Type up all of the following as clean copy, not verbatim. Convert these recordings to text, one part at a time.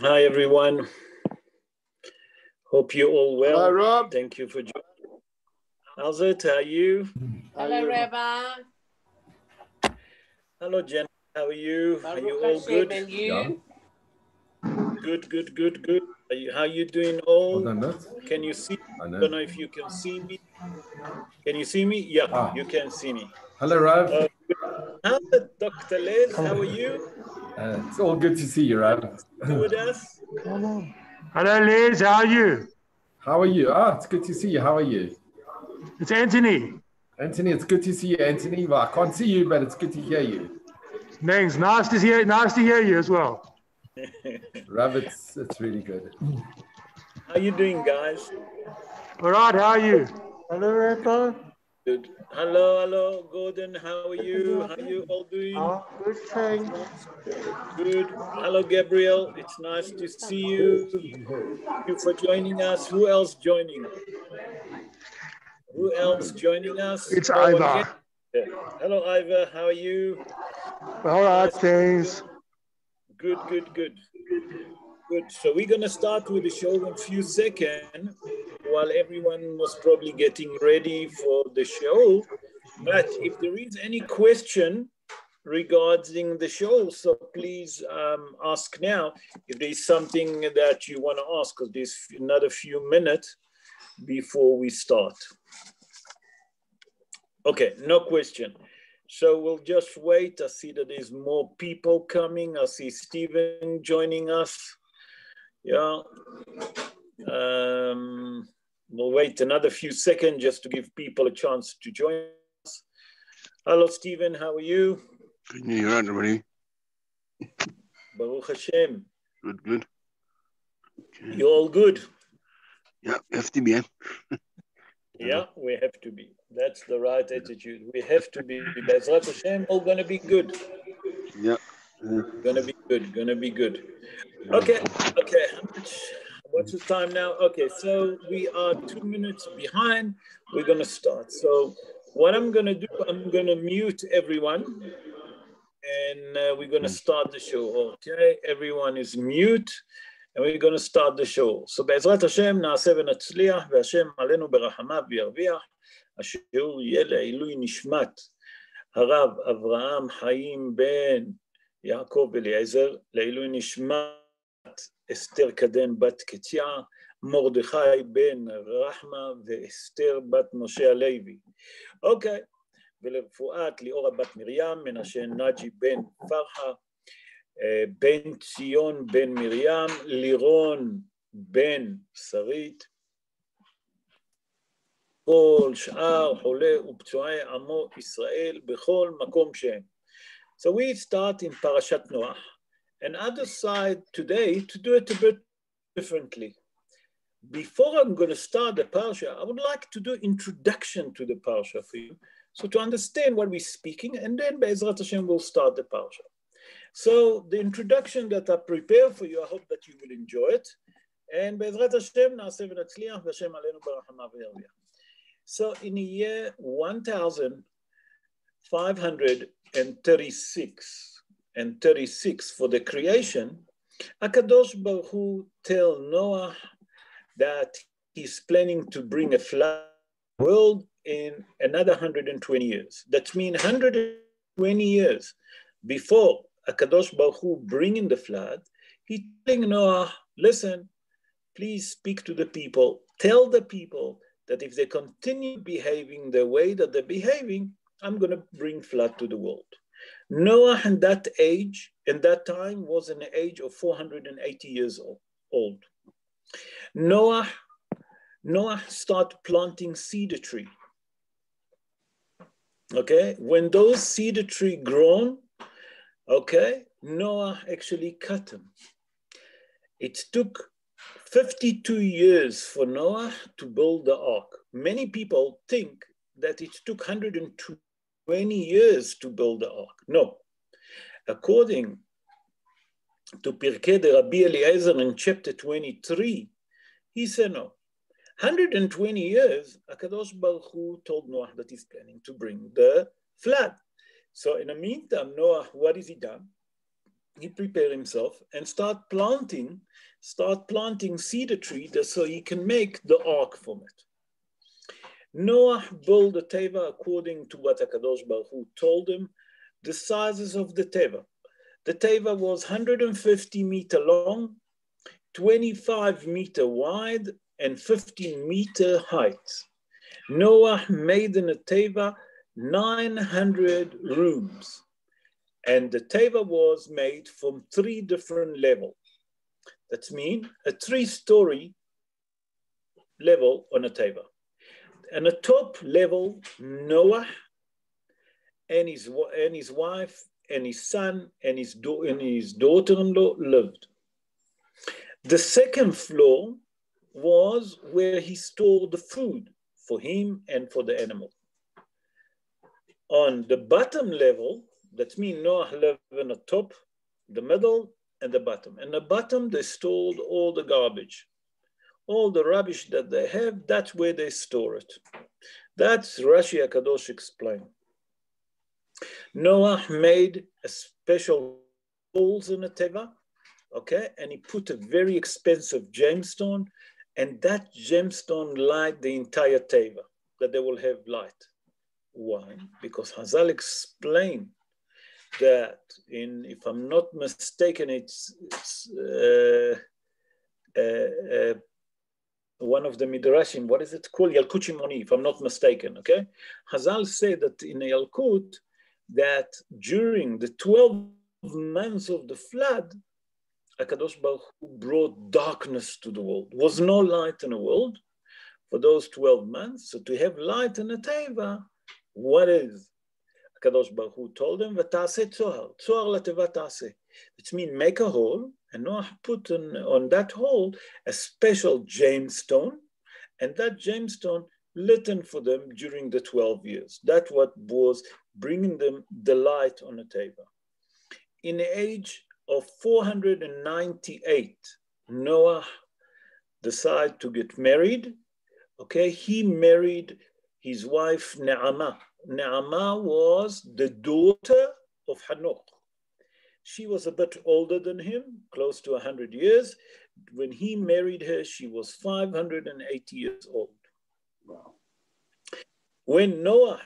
Hi, everyone. Hope you're all well. Hello, Rob. Thank you for joining. How's it? How are you? Hello, Rabbi. Hello, Jen. How are you? Are you all good? And you? Good. How are you doing all? Well, can you see? I I know. don't know if you can see me. Can you see me? Yeah, you can see me. Hello, Rob. How's it, Dr. Les? How are you? It's all good to see you, Rob. With us? Hello, Liz. How are you? How are you? It's good to see you. How are you? It's Anthony. Anthony, it's good to see you, Anthony. Well, I can't see you, but it's good to hear you. Thanks. Nice to hear you as well. Rob, it's really good. How you doing, guys? All right. How are you? Hello, Rabbi. Good. Hello, Gordon. How are you? How are you all doing? Good, thanks. Good. Hello, Gabriel. It's nice to see you. Thank you for joining us. Who else joining? us? It's No one Iva. yet? Yeah. Hello, Iva. How are you? All right. Nice. Thanks. Good. So we're going to start with the show in a few seconds while everyone was probably getting ready for the show. But if there is any question regarding the show, so please ask now. If there's something that you want to ask, because there's another few minutes before we start. Okay, no question. So we'll just wait. I see that there's more people coming. I see Stephen joining us. Yeah. We'll wait another few seconds just to give people a chance to join us. Hello, Stephen. How are you? Good New Year, everybody. Baruch Hashem. Good. Okay. You all good? Yeah, have to be. Yeah, we have to be. That's the right attitude. We have to be. Bezrat Hashem, all going to be good. Yeah. Gonna be good. Okay. What's the time now? Okay, so we are 2 minutes behind. We're gonna start. So what I'm gonna do, I'm gonna mute everyone and we're gonna start the show. Okay, everyone is mute and we're gonna start the show. So בעזרת השם נעשה ונצליח והשם עלינו ברחמיו וירוויח. השיעור יהיה לעילוי נשמת הרב אברהם חיים בן יעקב אליעזר, לעילוי נשמת אסתר קדן בת קטיה, מרדכי בן רחמה ואסתר בת משה הלוי. אוקיי, ולרפואת ליאורה בת מרים, מנשה נג'י בן פרחה, בן ציון בן מרים, לירון בן שרית, כל שאר חולה ופצועי עמו ישראל בכל מקום שהם. So we start in Parashat Noach, and I decide today to do it a bit differently. Before I'm going to start the Parsha, I would like to do introduction to the Parsha for you, so to understand what we're speaking, and then Be'ezrat Hashem will start the Parsha. So the introduction that I prepare for you, I hope that you will enjoy it, and Be'ezrat Hashem na'aseh v'natzliach v'Hashem aleinu barachamav v'yarviach. So in the year 1536 for the creation, HaKadosh Baruch Hu tell Noah that he's planning to bring a flood to the world in another 120 years. That means 120 years before HaKadosh Baruch Hu bringing the flood, he's telling Noah, listen, please speak to the people, tell the people that if they continue behaving the way that they're behaving, I'm going to bring flood to the world. Noah in that age, in that time, was in the age of 480 years old. Noah started planting cedar tree. Okay, when those cedar tree grown, okay, Noah actually cut them. It took 52 years for Noah to build the ark. Many people think that it took 120 years to build the ark. No. According to Pirkei de Rabbi Eliezer in chapter 23, he said no. 120 years, HaKadosh Baruch Hu told Noah that he's planning to bring the flood. So in the meantime, Noah, what has he done? he prepared himself and start planting cedar tree so he can make the ark from it. Noach built the teva according to what HaKadosh Baruch Hu told him, the sizes of the teva. The teva was 150 meter long, 25 meter wide, and 15 meter height. Noach made in a teva 900 rooms. And the teva was made from 3 different levels. That means a 3-story level on a teva. And a top level, Noach and his wife and his son and his daughter-in-law lived. The second floor was where he stored the food for him and for the animal. On the bottom level, that means Noach lived in the top, the middle, and the bottom. And the bottom, they stored all the garbage. All the rubbish that they have, that's where they store it. That's Rashi HaKadosh explained. Noach made a special holes in the teva, okay? And he put a very expensive gemstone, and that gemstone light the entire teva, that they will have light. Why? Because Hazal explained that if I'm not mistaken, it's one of the Midrashim, what is it called? Yalkut Shimoni, if I'm not mistaken, okay? Hazal said that in Yalkut, that during the 12 months of the flood, HaKadosh Baruch Hu brought darkness to the world. There was no light in the world for those 12 months. So to have light in the teva, what is? HaKadosh Baruch Hu told him, "V'ta'aseh tzohar, tzohar lateva ta'aseh." It means make a hole, and Noach put on that hole a special gemstone, and that gemstone lit in for them during the 12 years. That's what was bringing them the light on the teva. In the age of 498, Noach decided to get married. Okay, he married his wife Ne'amah. Ne'amah was the daughter of Hanoch. She was a bit older than him, close to 100 years. When he married her, she was 580 years old. Wow. When Noah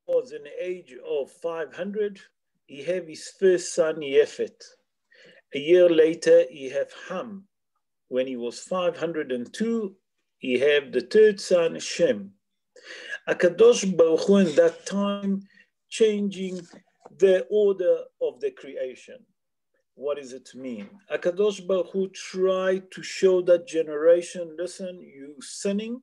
was in the age of 500, he had his first son, Yefet. A year later, he had Ham. When he was 502, he had the third son, Shem. HaKadosh Baruch Hu in that time changing the order of the creation. What does it mean? HaKadosh Baruch Hu tried to show that generation, listen, you sinning,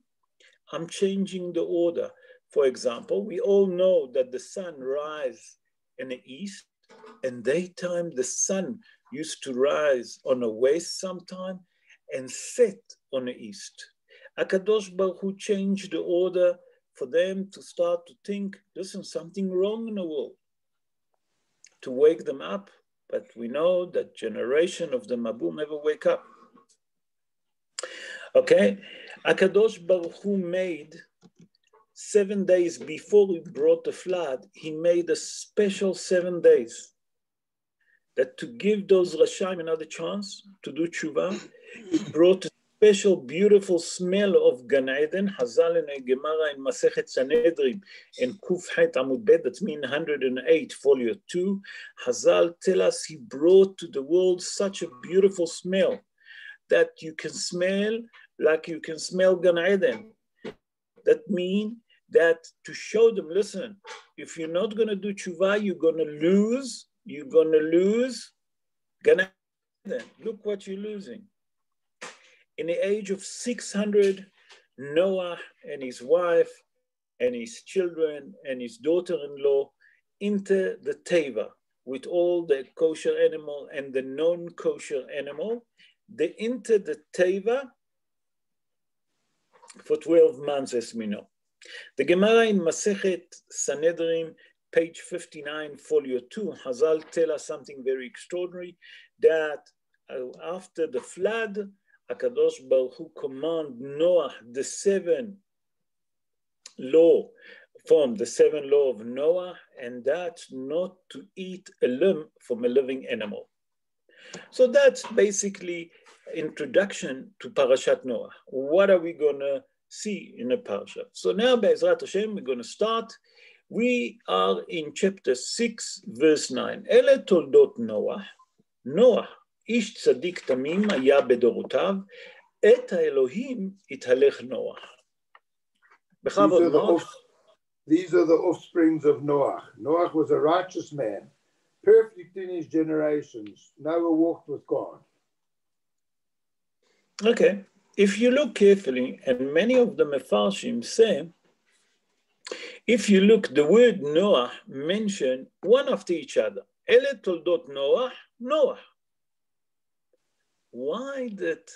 I'm changing the order. For example, we all know that the sun rises in the east, and daytime the sun used to rise on the west sometime and set on the east. HaKadosh Baruch Hu changed the order for them to start to think, listen, something wrong in the world, to wake them up. But we know that generation of the Mabul never wake up. Okay, HaKadosh Baruch Hu made 7 days before he brought the flood, he made a special 7 days that to give those Rashaim another chance to do tshuva, he brought a special beautiful smell of Gan Eden. Hazal in a Gemara in Masechet Sanhedrin in Kuf Het Amud Bet, that's mean 108, folio 2. Hazal tell us he brought to the world such a beautiful smell that you can smell like you can smell Gan Eden. That means that to show them, listen, if you're not going to do tshuva, you're going to lose Gan Eden. Look what you're losing. In the age of 600, Noah and his wife and his children and his daughter-in-law enter the teva with all the kosher animal and the non-kosher animal. They enter the teva for 12 months, as we know. The Gemara in Masechet Sanhedrin, page 59, folio 2, Hazal tell us something very extraordinary, that after the flood, HaKadosh Baruch Hu command Noah the 7 law from the 7 law of Noah, and that's not to eat a limb from a living animal. So that's basically introduction to Parashat Noah. What are we going to see in the parasha? So now, Be'ezrat Hashem, we're going to start. We are in chapter 6, verse 9. Ele toldot Noah. Noah, ish tzadik tamim haya bedorotav, et haElohim ithalech Noah. These are the offsprings of Noach. Noach was a righteous man, perfect in his generations. Noah walked with God. Okay. If you look carefully, and many of the Mefarshim say, if you look, the word Noah mentioned one after each other. Ele toldot Noah, Noah. Why did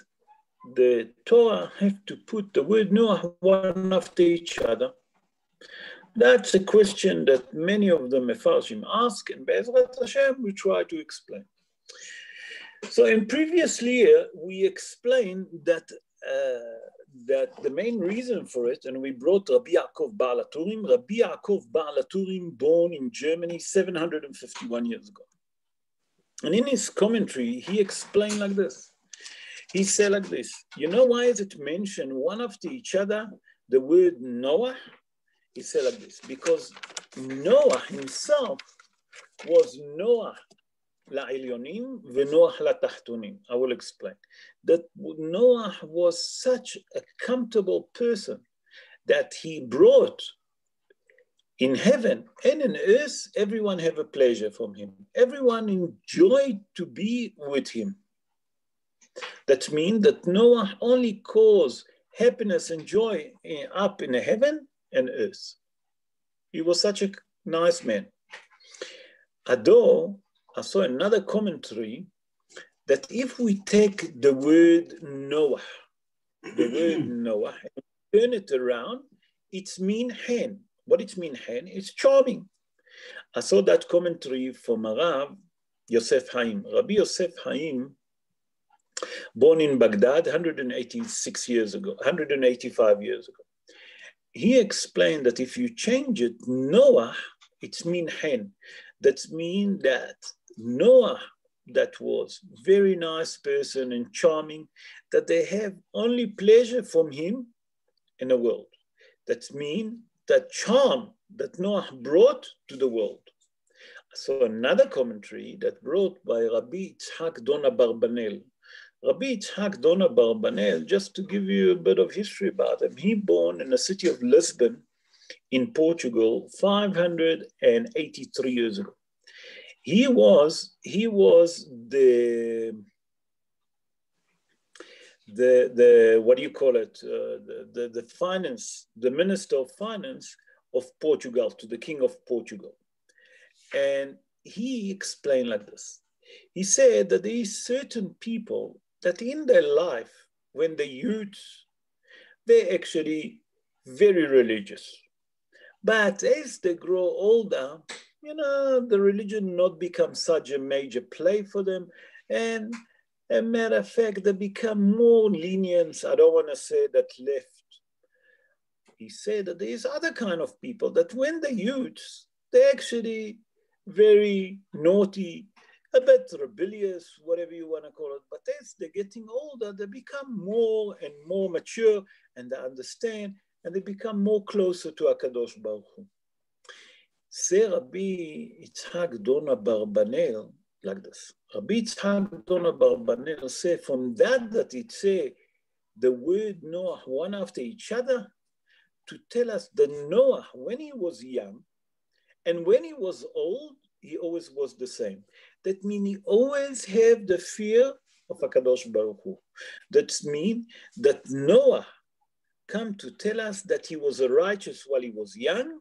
the Torah have to put the word Noah one after each other? That's a question that many of the Mefarshim ask, and Be'ezrat Hashem we try to explain. So in previous year, we explained that the main reason for it, and we brought Rabbi Yaakov Baal HaTurim. Rabbi Yaakov Baal HaTurim, born in Germany 751 years ago. And in his commentary, he explained like this. He said like this, you know why is it mentioned one after each other, the word Noah? He said like this, because Noah himself was Noah la'ilyonim v'Noach la'tachtonim. I will explain. That Noah was such a comfortable person that he brought in heaven and in earth, everyone have a pleasure from him. Everyone enjoyed to be with him. That means that Noah only caused happiness and joy up in the heaven and earth. He was such a nice man. Although I saw another commentary that if we take the word Noah, and turn it around, it's mean hen. What it mean hen? It's charming. I saw that commentary from Rav Yosef Haim. Rabbi Yosef Haim, born in Baghdad 185 years ago. He explained that if you change it, Noah, it's mean hen. That means that Noah, that was very nice person and charming, that they have only pleasure from him in the world. That means that charm that Noah brought to the world. So another commentary that brought by Rabbi Yitzhak Dona Barbanel. Rabbi Yitzhak Dona Barbanel, just to give you a bit of history about him, he born in the city of Lisbon in Portugal 583 years ago. He was the what do you call it? The minister of finance of Portugal to the king of Portugal. And he explained like this. He said that there is certain people that in their life, when they're youth, they're actually very religious. But as they grow older, the religion not become such a major play for them. And as a matter of fact, they become more lenient. I don't want to say that left. He said that there is other kind of people that when they're youths, they're actually very naughty, a bit rebellious, whatever you want to call it. But as they're getting older, they become more and more mature and they understand and they become more closer to HaKadosh Baruch Hu. Say Rabbi Yitzhak Dona Barbanel like this. Rabbi Yitzhak Dona Barbanel say from that it say the word Noah one after each other to tell us that Noah, when he was young and when he was old, he always was the same. That means he always have the fear of HaKadosh Baruch Hu. That means that Noah come to tell us that he was a righteous while he was young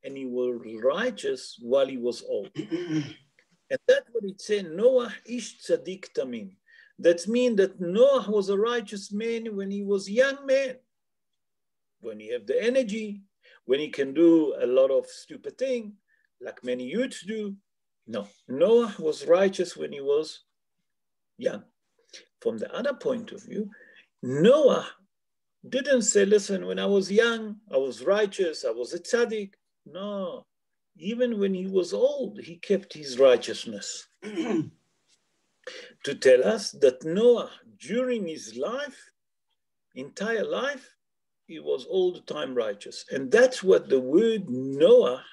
and he was righteous while he was old. And that's what it said, Noah ish tzadik tamim. That means that Noah was a righteous man when he was a young man. When he have the energy, when he can do a lot of stupid things, like many youths do. No, Noah was righteous when he was young. From the other point of view, Noah didn't say, listen, when I was young, I was righteous, I was a tzaddik. No, even when he was old, he kept his righteousness. to tell us that Noah, during his life, entire life, he was all the time righteous. And that's what the word Noah,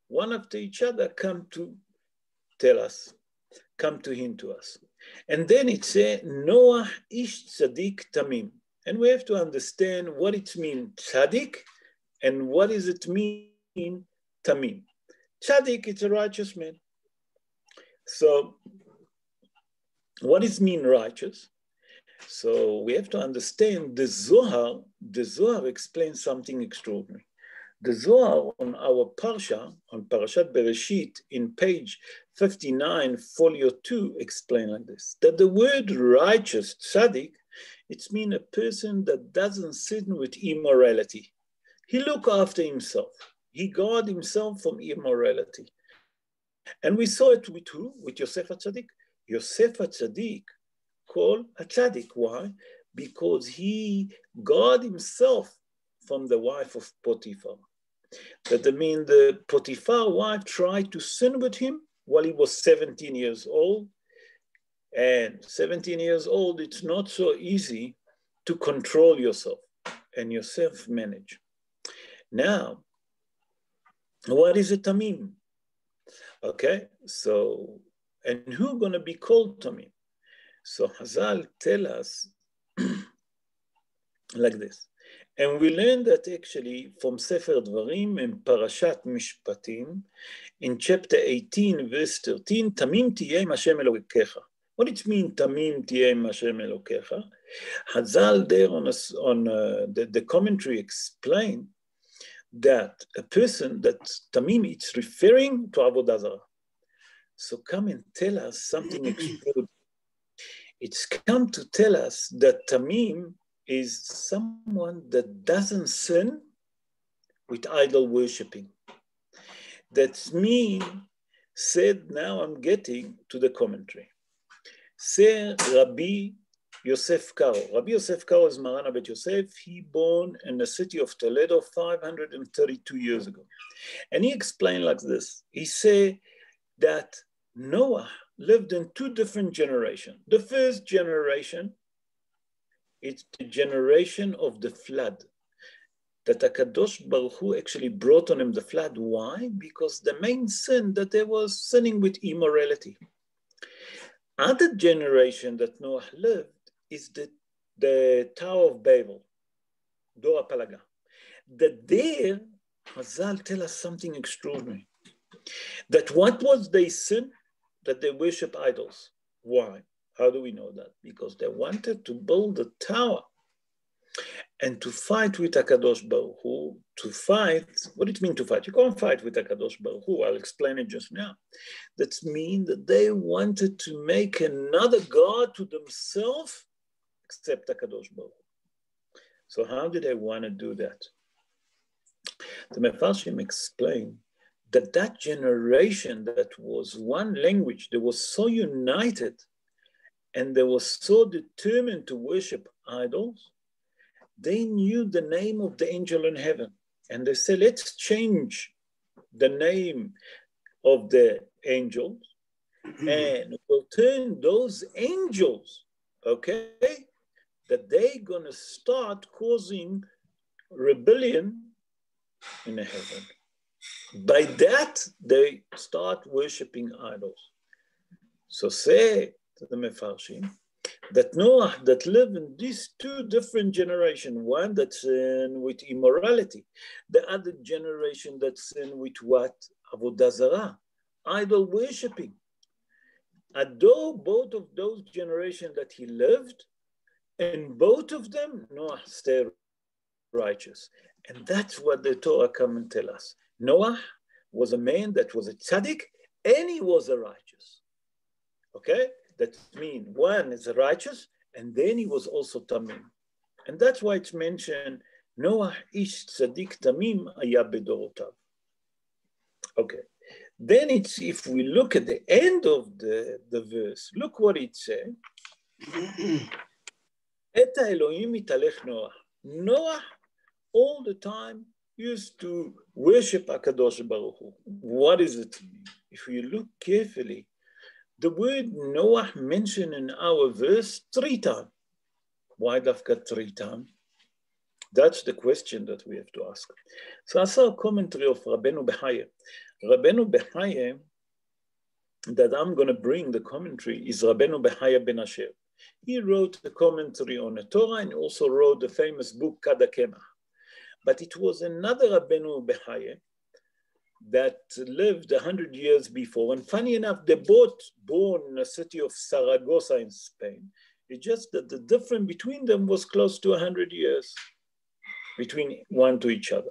one after each other, come to tell us, come to hint to us. And then it says, Noah ish tzaddik tamim. And we have to understand what it means, tzaddik, and what does it mean, tamim. Tzaddik, it's a righteous man. So what does it mean righteous? So we have to understand the Zohar explains something extraordinary. The Zohar on our Parsha, on Parashat Bereshit, in page 59, folio 2, explain like this, that the word righteous, tzaddik, it means a person that doesn't sin with immorality. He look after himself. He guard himself from immorality. And we saw it with who? With Yosef HaTzadik. Yosef HaTzadik called a tzaddik. Why? Because he guard himself from the wife of Potiphar. That means the Potiphar wife tried to sin with him while he was 17 years old. And 17 years old, it's not so easy to control yourself. And Yosef managed. Now, what is a tamim? Okay, so, and who gonna be called tamim? So Hazal tell us like this. And we learn that actually from Sefer Dvarim and Parashat Mishpatim, in chapter 18, verse 13, Tamim tiyeh Hashem Elokecha. What it means, Tamim tiyeh Hashem Elokecha? Hazal there on the commentary explain that a person that Tamim, it's referring to Avodah Zarah. So come and tell us something extraordinary. It's come to tell us that Tamim is someone that doesn't sin with idol worshiping. That's me said, now I'm getting to the commentary. Say Rabbi Yosef Karo. Rabbi Yosef Karo is Maran Bet Yosef. He born in the city of Toledo 532 years ago. And he explained like this. He said that Noah lived in two different generations. The first generation, it's the generation of the flood. That HaKadosh Baruch Hu actually brought on him the flood. Why? Because the main sin that they was sinning with immorality. Other generation that Noah lived is the Tower of Babel, Dor HaPalaga. That there, Hazal tell us something extraordinary. That what was their sin? That they worship idols. Why? How do we know that? Because they wanted to build a tower and to fight with HaKadosh Baruch Hu, to fight, what does it mean to fight? You can't fight with HaKadosh Baruch Hu, I'll explain it just now. That means that they wanted to make another God to themselves except HaKadosh Baruch Hu. So how did they want to do that? The Mefarshim explain that that generation that was one language, they were so united and they were so determined to worship idols, they knew the name of the angel in heaven. And they said, let's change the name of the angels and we'll turn those angels, okay, that they're going to start causing rebellion in the heaven. By that, they start worshiping idols. So say to the Mefarshim, that Noah that lived in these two different generations, one that's with immorality, the other generation that's with what? Avodah Zarah, idol worshiping. Although both of those generations that he lived, and both of them, Noah stayed righteous. And that's what the Torah come and tell us. Noah was a man that was a tzaddik, and he was a righteous. Okay? That means one is a righteous, and then he was also tamim. And that's why it's mentioned, Noah ish tzaddik tamim haya bedorotav. Okay. Then it's, if we look at the end of the verse, look what it says. Et Elohim italech Noah. Noah all the time used to worship HaKadosh Baruch Hu. What does it mean? If you look carefully, the word Noach mentioned in our verse 3 times. Why dafka 3 times? That's the question that we have to ask. So I saw a commentary of Rabbeinu Behaye. Rabbeinu Behaye, that I'm going to bring the commentary, is Rabbeinu Behaye ben Asher. He wrote the commentary on the Torah and also wrote the famous book Kadakema. But it was another Rabbeinu Behaye that lived 100 years before. And funny enough, they both born in the city of Saragossa in Spain. It's just that the difference between them was close to 100 years between one to each other.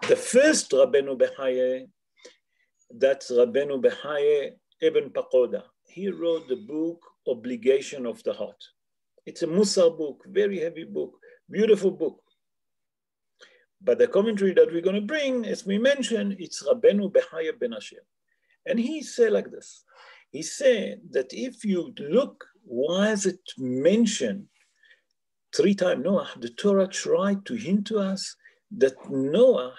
The first Rabbeinu Behaye, that's Rabbeinu Behaye Ibn Pakoda. He wrote the book Obligation of the Heart. It's a Musar book, very heavy book, beautiful book. But the commentary that we're going to bring, as we mentioned, it's Rabbeinu Behaye ben Asher. And he said like this. He said that if you look, why is it mentioned 3 times Noah? The Torah tried to hint to us that Noah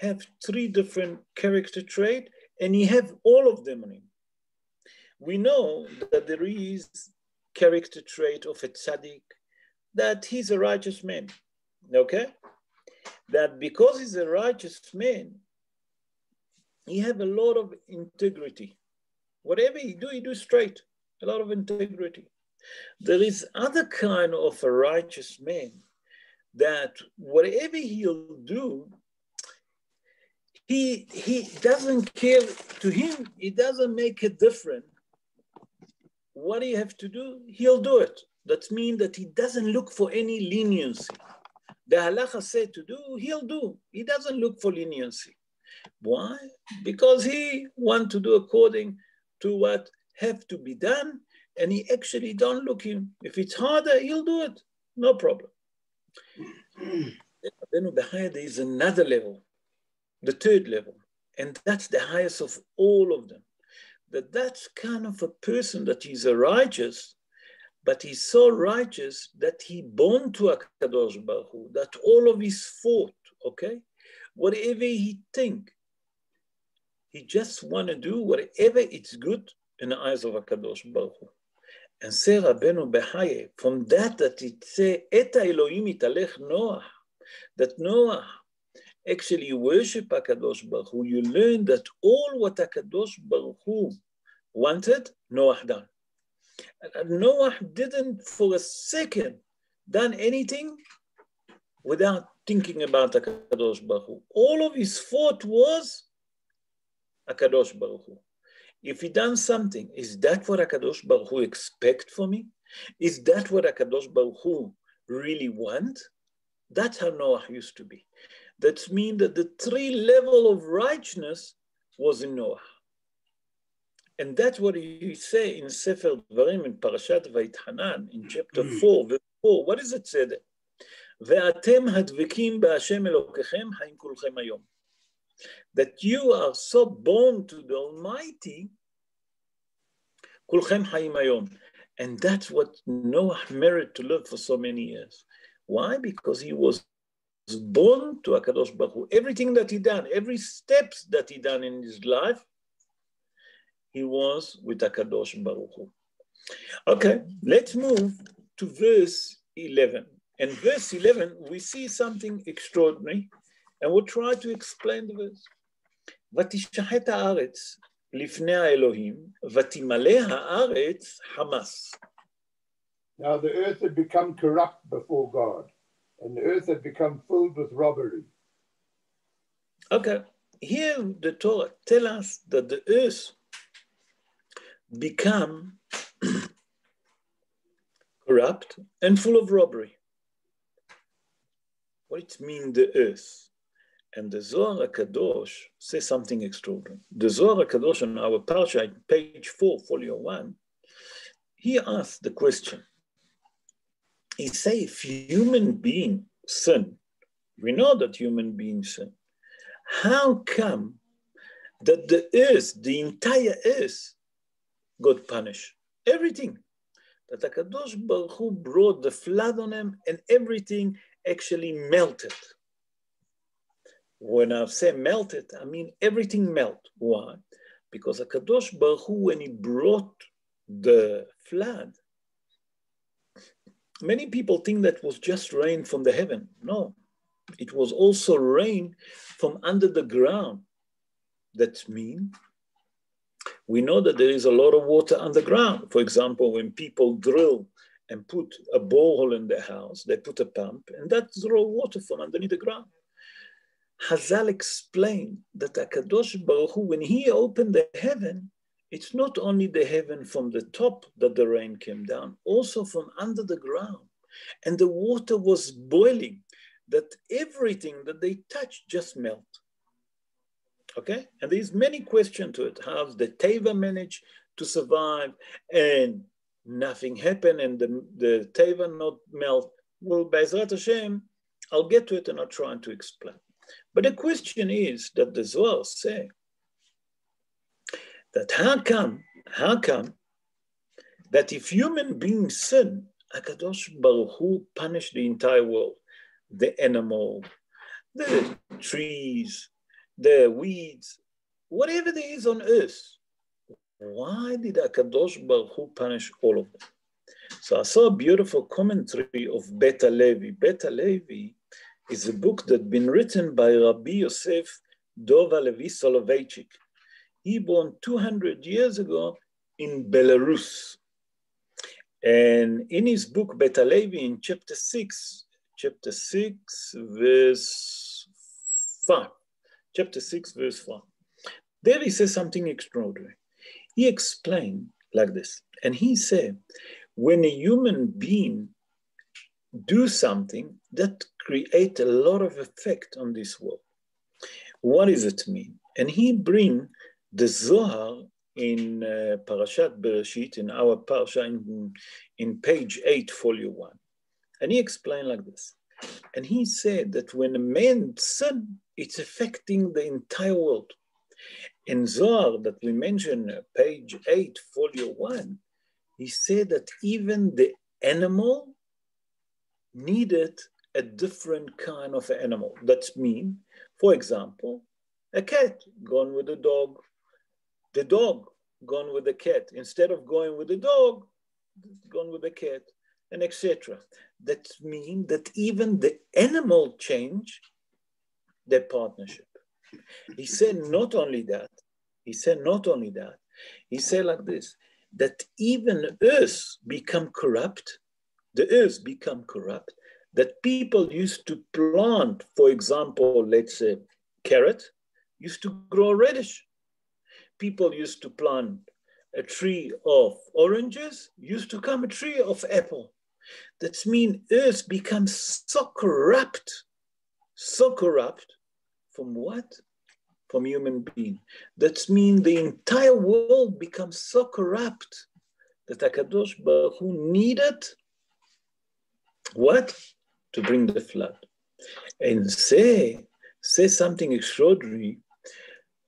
have 3 different character traits, and he have all of them in him. We know that there is character trait of a tzaddik, that he's a righteous man, okay? That because he's a righteous man, he have a lot of integrity. Whatever he do straight, a lot of integrity. There is other kind of a righteous man that whatever he'll do, he doesn't care, to him, it doesn't make a difference. What he have to do, he'll do it. That means that he doesn't look for any leniency. The halacha said to do, he'll do. He doesn't look for leniency. Why? Because he want to do according to what have to be done, and he actually don't look him. If it's harder, he'll do it. No problem. Then there is another level, the 3rd level, and that's the highest of all of them. That's kind of a person that he's a righteous, but he's so righteous that he born to HaKadosh Baruch Hu, that all of his thought, okay? Whatever he think, he just want to do whatever it's good in the eyes of HaKadosh Baruch Hu. And say Rabbeinu Behaye, from that it say, Et Elohim italech Noach, that Noach actually worship HaKadosh Baruch Hu, you learn that all what HaKadosh Baruch Hu wanted, Noach done. And Noach didn't for a second done anything without thinking about HaKadosh Baruch Hu. All of his thought was HaKadosh Baruch Hu. If he done something, is that what HaKadosh Baruch Hu expect for me? Is that what HaKadosh Baruch Hu really want? That's how Noach used to be. That means that the 3 levels of righteousness was in Noach. And that's what he say in Sefer Dvarim, in Parashat Vayitchanan, in chapter 4, verse 4. What does it say there? Ve'atem hadvekim ba'Hashem Elokechem ha'im kulchem hayom. That you are so born to the Almighty, kulchem hayim hayom. And that's what Noah merited to live for so many years. Why? Because he was born to HaKadosh Baruch Hu. Everything that he done, every steps that he done in his life, he was with HaKadosh Baruch Hu. Okay, let's move to verse 11. In verse 11, we see something extraordinary, and we'll try to explain the verse. ותשחט הארץ לפני האלוהים, ותמלא הארץ חמס. Now the earth had become corrupt before God, and the earth had become filled with robbery. Okay, here the Torah tells us that the earth become corrupt and full of robbery. What it means, the earth? And the Zohar HaKadosh says something extraordinary. The Zohar HaKadosh on our parsha, page 4, folio 1, he asked the question. He says, if human being sin, we know that human beings sin, how come that the earth, the entire earth, got punished? Everything. That HaKadosh Baruch Hu brought the flood on them and everything actually melted. When I say melted, I mean everything melted. Why? Because HaKadosh Baruch Hu, when he brought the flood, many people think that was just rain from the heaven. No, it was also rain from under the ground. That means we know that there is a lot of water underground. For example, when people drill and put a borehole in their house, they put a pump, and that draws water from underneath the ground. Hazal explained that HaKadosh Baruch Hu, when he opened the heaven, it's not only the heaven from the top that the rain came down, also from under the ground. And the water was boiling, that everything that they touched just melt. Okay? And there's many questions to it. How the Teva managed to survive and nothing happened and the Teva not melt? Well, Be'ezrat Hashem, I'll get to it and I'll try to explain. But the question is that the Zohar say that how come that if human beings sin, HaKadosh Baruch Hu punished the entire world, the animal, the trees, the weeds, whatever there is on earth. Why did HaKadosh Baruch Hu punish all of them? So I saw a beautiful commentary of Beta Levy. Beta Levy is a book that's been written by Rabbi Yosef Dov Levi Soloveitchik. He born 200 years ago in Belarus. And in his book, Beta Levy, in chapter 6, verse 5, chapter 6, verse 5, there he says something extraordinary. He explained like this, and he said, when a human being do something, that create a lot of effect on this world. What does it mean? And he bring the Zohar in Parashat Bereshit, in our Parsha, in page 8, folio 1. And he explained like this. And he said that when a man sin, it's affecting the entire world. In Zohar that we mentioned, page 8, folio 1, he said that even the animal needed a different kind of animal. That means, for example, a cat gone with a dog, the dog gone with the cat. Instead of going with the dog, gone with the cat, and etc. That means that even the animal change their partnership. He said not only that, he said like this, that even earth become corrupt, the earth become corrupt, that people used to plant, for example, let's say carrot, used to grow reddish. People used to plant a tree of oranges, used to come a tree of apple. That means earth becomes so corrupt from what? From human being. That means the entire world becomes so corrupt that HaKadosh Baruch Hu needed what? To bring the flood. And say something extraordinary,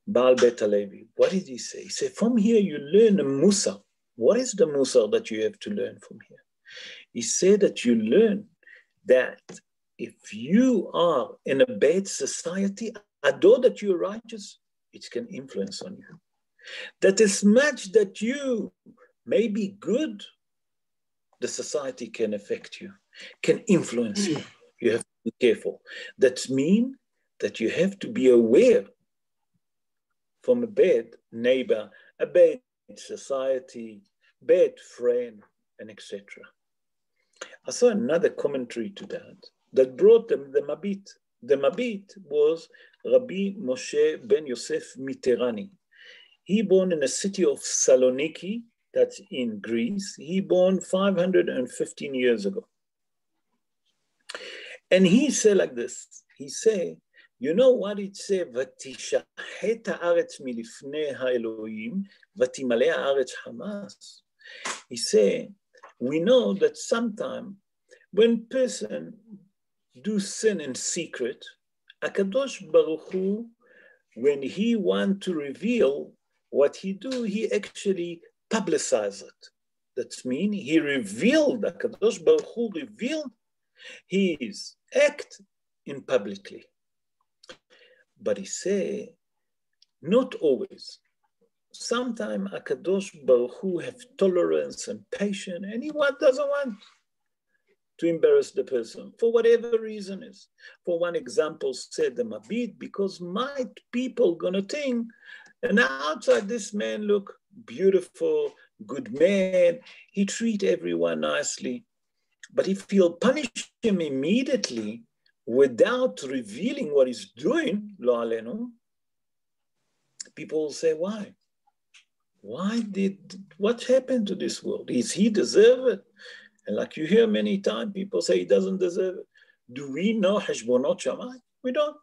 Baal Beta Levi. What did he say? He said, from here you learn a Musar. What is the Musar that you have to learn from here? He said that you learn that if you are in a bad society, although that you're righteous, it can influence on you. That as much that you may be good, the society can affect you, can influence you. You have to be careful. That means that you have to be aware from a bad neighbor, a bad society, bad friend, and etc. I saw another commentary to that brought them the Mabit. The Mabit was Rabbi Moshe ben Yosef Miterani. He born in the city of Saloniki, that's in Greece. He born 515 years ago. And he said like this, he said, you know what it says, Vatishahet haaretz milifnei haElohim, vatimalei haaretz hamas. He said, we know that sometimes when person do sin in secret, HaKadosh Baruch Hu, when he want to reveal what he do, he actually publicize it. That means he revealed, HaKadosh Baruch Hu revealed his act in publicly. But he say, not always. sometimes Akadosh Baruch Hu have tolerance and patience, and he doesn't want to embarrass the person for whatever reason is. For one example, said the Mabit, because my people gonna think, and outside this man look beautiful, good man, he treat everyone nicely. But if you'll punish him immediately without revealing what he's doing, lo alenu, people will say, why? What happened to this world? Is he deserve it? And like you hear many times, people say he doesn't deserve it. Do we know Hashbonot Shammai? We don't.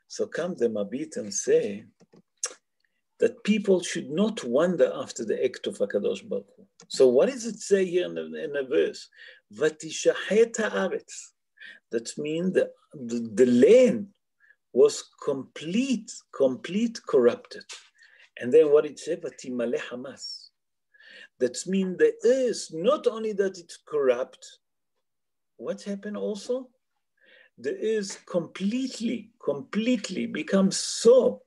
So come the Mabit and say that people should not wonder after the act of HaKadosh Baruch Hu. So what does it say here in the verse? Vatishahet haaretz. That means the land was complete corrupted. And then what it said, Vatimale Hamas. That means the earth, not only that it's corrupt, what happened also? The earth completely becomes so,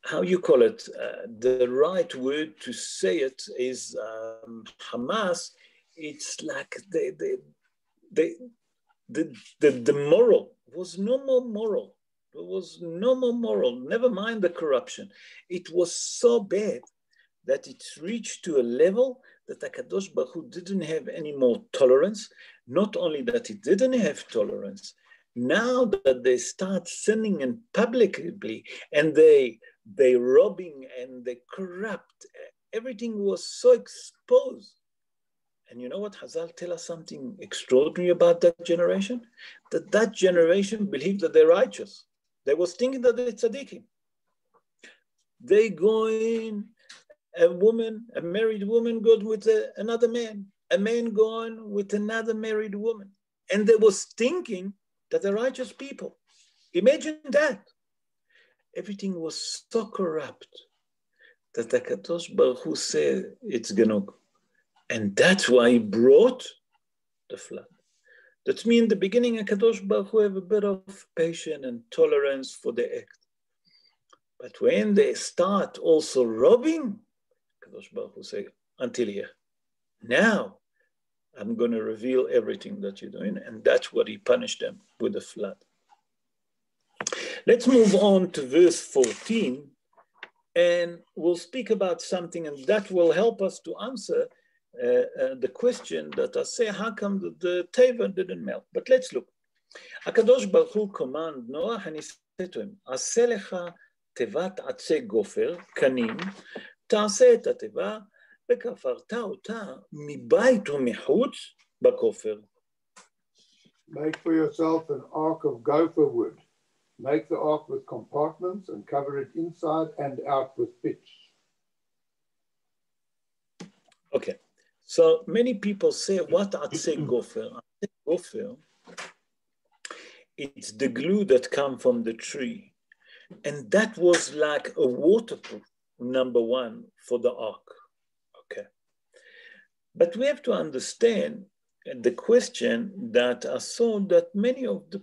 how you call it, the right word to say it is Hamas. It's like the moral was no more moral. There was no more moral, never mind the corruption. It was so bad that it reached to a level that HaKadosh Baruch Hu didn't have any more tolerance. Not only that he didn't have tolerance, now that they start sinning in publicly and they robbing and they corrupt, everything was so exposed. And you know what? Hazal tell us something extraordinary about that generation? That generation believed that they're righteous. They was thinking that they're tzaddikim. They going, a married woman goes with another man. A man gone with another married woman. And they was thinking that they're righteous people. Imagine that. Everything was so corrupt that the HaKadosh Baruch Hu said it's genug. And that's why he brought the flood. That means in the beginning, HaKadosh Baruch Hu have a bit of patience and tolerance for the act. But when they start also robbing, HaKadosh Baruch Hu say, until here. Now, I'm going to reveal everything that you're doing. And that's what he punished them with the flood. Let's move on to verse 14. And we'll speak about something, and that will help us to answer the question that I say, how come the teva didn't melt? But let's look. HaKadosh Baruch Hu command Noach, and he said to him, Aseh lecha tevat atzei gofer, kanim, ta'aseh et התיבה, וכפרת אותה מבית ומחוץ בכופר. Make for yourself an ark of gopher wood. Make the ark with compartments and cover it inside and out with pitch. Okay. So many people say, what atzei gofer? Atzei gofer, it's the glue that comes from the tree. And that was like a waterproof, number one, for the ark. Okay. But we have to understand the question that I saw that many of the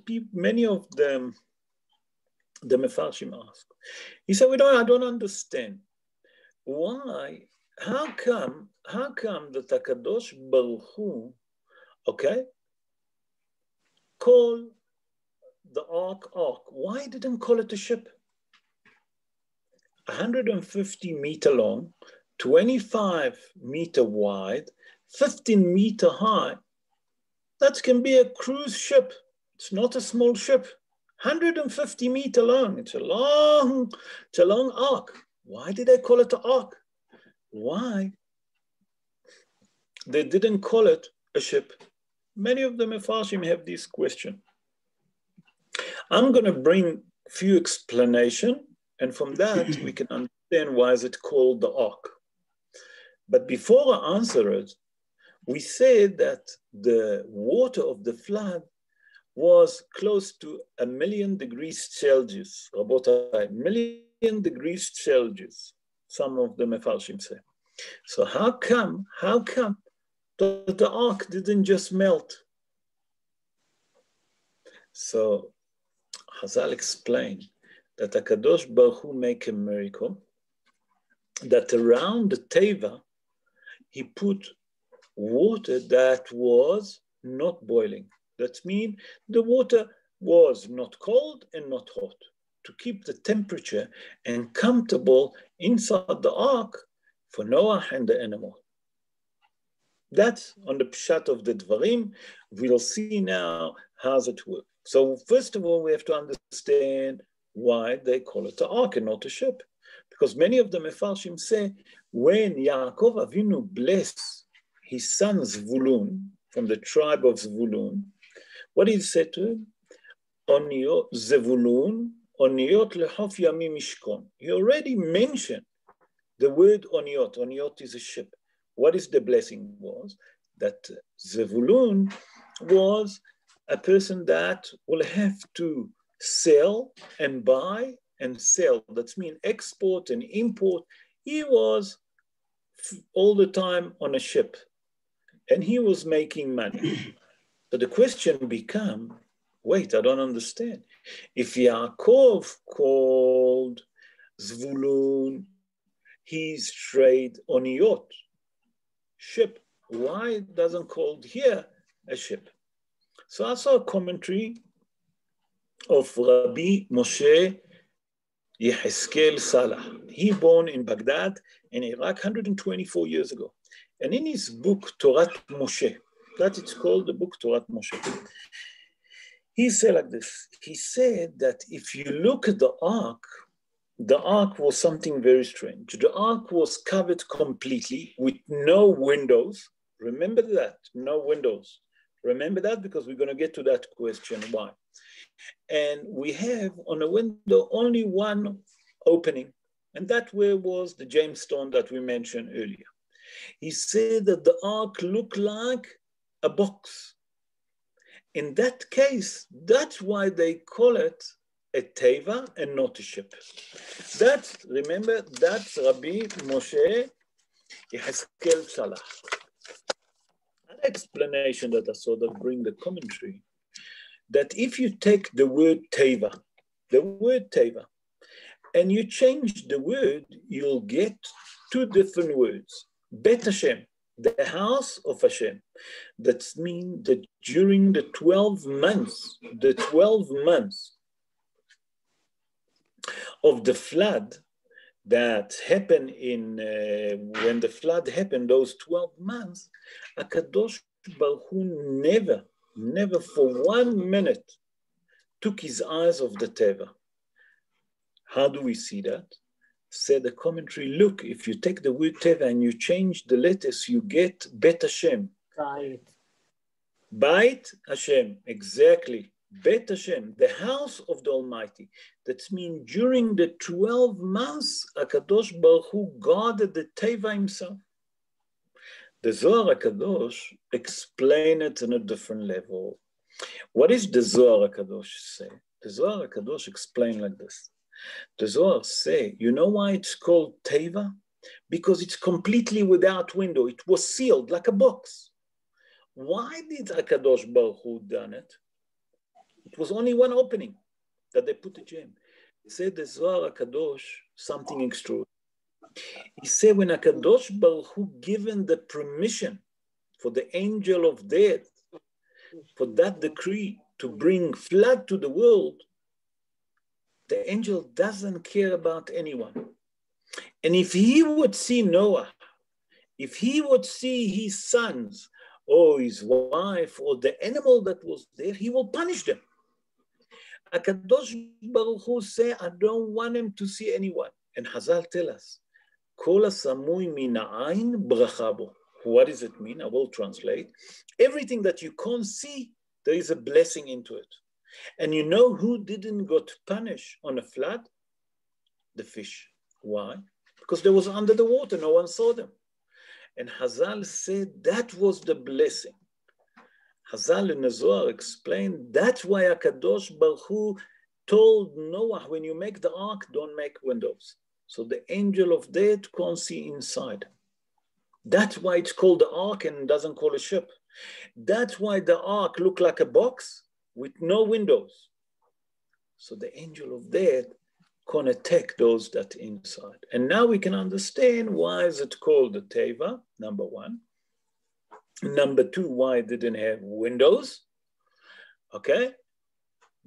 Mefarshim ask. He said, I don't understand. Why? How come that HaKadosh Baruch Hu, okay, call the ark? Why didn't call it a ship? 150 meter long, 25 meter wide, 15 meter high. That can be a cruise ship. It's not a small ship. 150 meter long. It's a long ark. Why did they call it an ark? Why they didn't call it a ship? Many of the Mefarshim have this question. I'm going to bring a few explanations, and from that we can understand why is it called the ark. But before I answer it, we said that the water of the flood was close to 1,000,000 degrees Celsius. Rabotai, 1,000,000 degrees Celsius. Some of the Mefarshim say. So how come that the ark didn't just melt? So Hazal explained that HaKadosh Baruch Hu make a miracle, that around the teva, he put water that was not boiling. That means the water was not cold and not hot, to keep the temperature and comfortable inside the ark for Noah and the animal. That's on the pshat of the Dvarim. We'll see now how it works. So first of all, we have to understand why they call it an ark and not a ship. Because many of the Mefarshim say, when Yaakov Avinu blessed his son Zvulun, from the tribe of Zvulun, what did he say to him? Oniyot Zvulun, Oniyot lechof yamim mishkon. He already mentioned the word Oniyot. Oniyot is a ship. What is the blessing was? That Zvulun was a person that will have to sell and buy and sell. That means export and import. He was all the time on a ship and he was making money. So the question became, wait, I don't understand. If Yaakov called Zvulun his trade oniyot, ship, why doesn't called here a ship? So I saw a commentary of Rabbi Moshe Yeheskel Salah. He born in Baghdad in Iraq 124 years ago. And in his book, Torah Moshe, that it's called the book Torah Moshe, he said like this. He said that if you look at the ark was something very strange. The ark was covered completely with no windows. Remember that, no windows. Remember that because we're going to get to that question, why. And we have on a window only one opening, and that where was the gemstone that we mentioned earlier. He said that the ark looked like a box. In that case, that's why they call it a teva and not a ship. Remember, that's Rabbi Moshe Yeheskel Salah. An explanation that I saw that bring the commentary, that if you take the word teva, and you change the word, you'll get two different words. Bet Hashem, the house of Hashem. That means that during the 12 months of the flood that happened when the flood happened, those 12 months, HaKadosh Baruch Hu never for 1 minute took his eyes off the teva. How do we see that? Said the commentary, look, if you take the word teva and you change the letters, you get Bet Hashem. Bait Hashem, exactly. Bet Hashem, the house of the Almighty. That means during the 12 months, HaKadosh Baruch Hu guarded the teva himself. The Zohar HaKadosh explain it on a different level. What is the Zohar HaKadosh say? The Zohar HaKadosh explain like this. The Zohar say, you know why it's called teva? Because it's completely without window. It was sealed like a box. Why did HaKadosh Baruch Hu done it? It was only one opening that they put the gem. He said the Zohar HaKadosh, something extraordinary. He said when HaKadosh Baruch Hu given the permission for the angel of death, for that decree to bring flood to the world, the angel doesn't care about anyone. And if he would see Noah, if he would see his sons or his wife or the animal that was there, he will punish them. HaKadosh Baruch Hu say, I don't want him to see anyone. And Hazal tell us, Kol hasamui min ha'ain bracha bo. What does it mean? I will translate. Everything that you can't see, there is a blessing into it. And you know who didn't got punished on a flood? The fish. Why? Because they was under the water, no one saw them. And Hazal said that was the blessing. Hazal in the Zohar explained that's why HaKadosh Baruch Hu told Noah, when you make the ark, don't make windows. So the angel of death can't see inside. That's why it's called the ark and doesn't call a ship. That's why the ark looked like a box with no windows. So the angel of death gonna take those that inside. And now we can understand why is it called the Teva, number one. Number two, why it didn't have windows. Okay?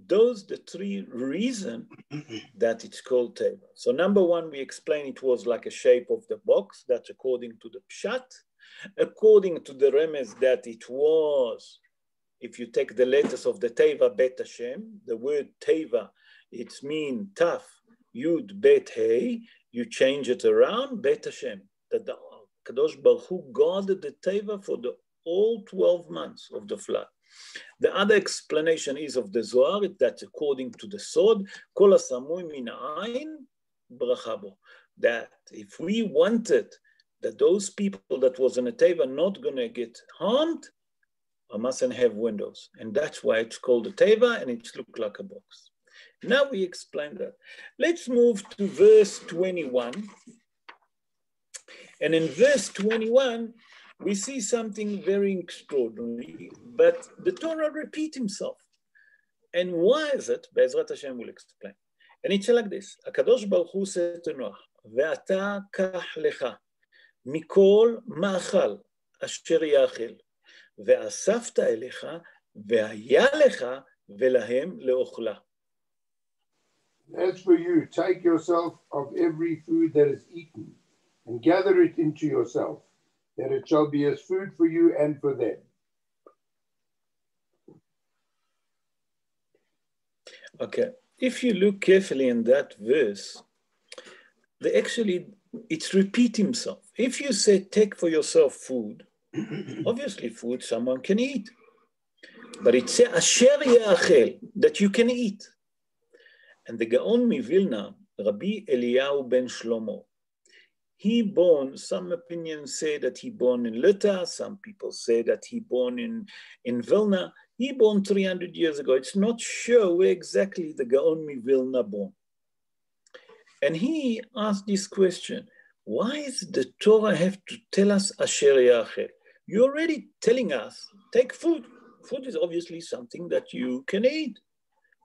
Those the three reasons that it's called Teva. So number one, we explained it was like a shape of the box. That's according to the Pshat. According to the Remez, that it was, if you take the letters of the Teva Bet Hashem, the word Teva, it's mean Taf, Yud Bet Hey, you change it around, Bet Hashem. That the Kadosh Baruch Hu guarded the Teva for the all 12 months of the flood. The other explanation is of the Zohar, that according to the Sod, Kol hasamui min ha'ayin bracha bo, that if we wanted that those people that was in a Teva not going to get harmed, I mustn't have windows. And that's why it's called a Teva, and it looks like a box. Now we explain that. Let's move to verse 21. And in verse 21, we see something very extraordinary, but the Torah repeats himself. And why is it? Be'ezrat Hashem will explain. And it's like this. HaKadosh Baruch Hu said to Noach, Ve'ata kach lecha mikol ma'achal asher ya'achel ve'asafta elecha ve'haya lecha ve'lahem le'ochla. As for you, take yourself of every food that is eaten and gather it into yourself, that it shall be as food for you and for them. Okay, if you look carefully in that verse, it's repeat himself. If you say, take for yourself food, obviously food someone can eat. But it says, asher ya'achel, that you can eat. And the Gaon Mivilna, Rabbi Eliyahu ben Shlomo, he born, some opinions say that he born in Lita, some people say that he born in Vilna. He born 300 years ago. It's not sure where exactly the Gaon Mivilna born. And he asked this question, why does the Torah have to tell us Asher Ya'achel? You're already telling us, take food. Food is obviously something that you can eat.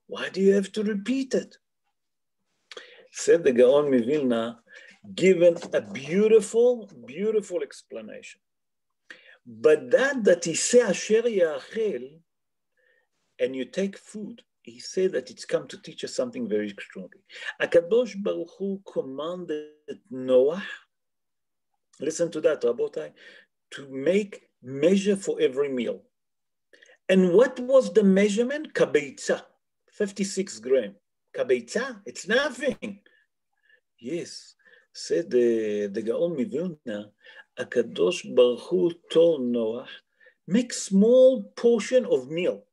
Why do you have to repeat it? Said the Gaon Mivilna, given a beautiful, beautiful explanation. But that he said Asher Ya'achel, and you take food, he said that it's come to teach us something very extraordinary. HaKadosh Baruch Hu commanded Noach, listen to that, Rabotai, to make measure for every meal. And what was the measurement? Kabeitza, 56 grams. Kabeitza, it's nothing. Yes, said the Gaon Mivilna, HaKadosh Baruch Hu told Noach, make small portion of meal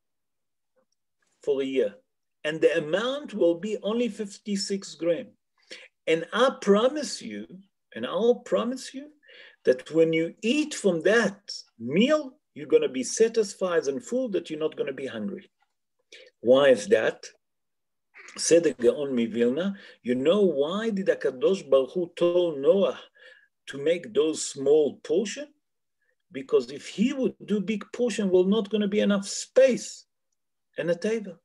for a year, and the amount will be only 56 grams. And I'll promise you that when you eat from that meal, you're going to be satisfied and full, that you're not going to be hungry. Why is that? Said the Gaon Mivilna, you know why did HaKadosh Baruch Hu told Noah to make those small portion? Because if he would do big portion, will not going to be enough space and a table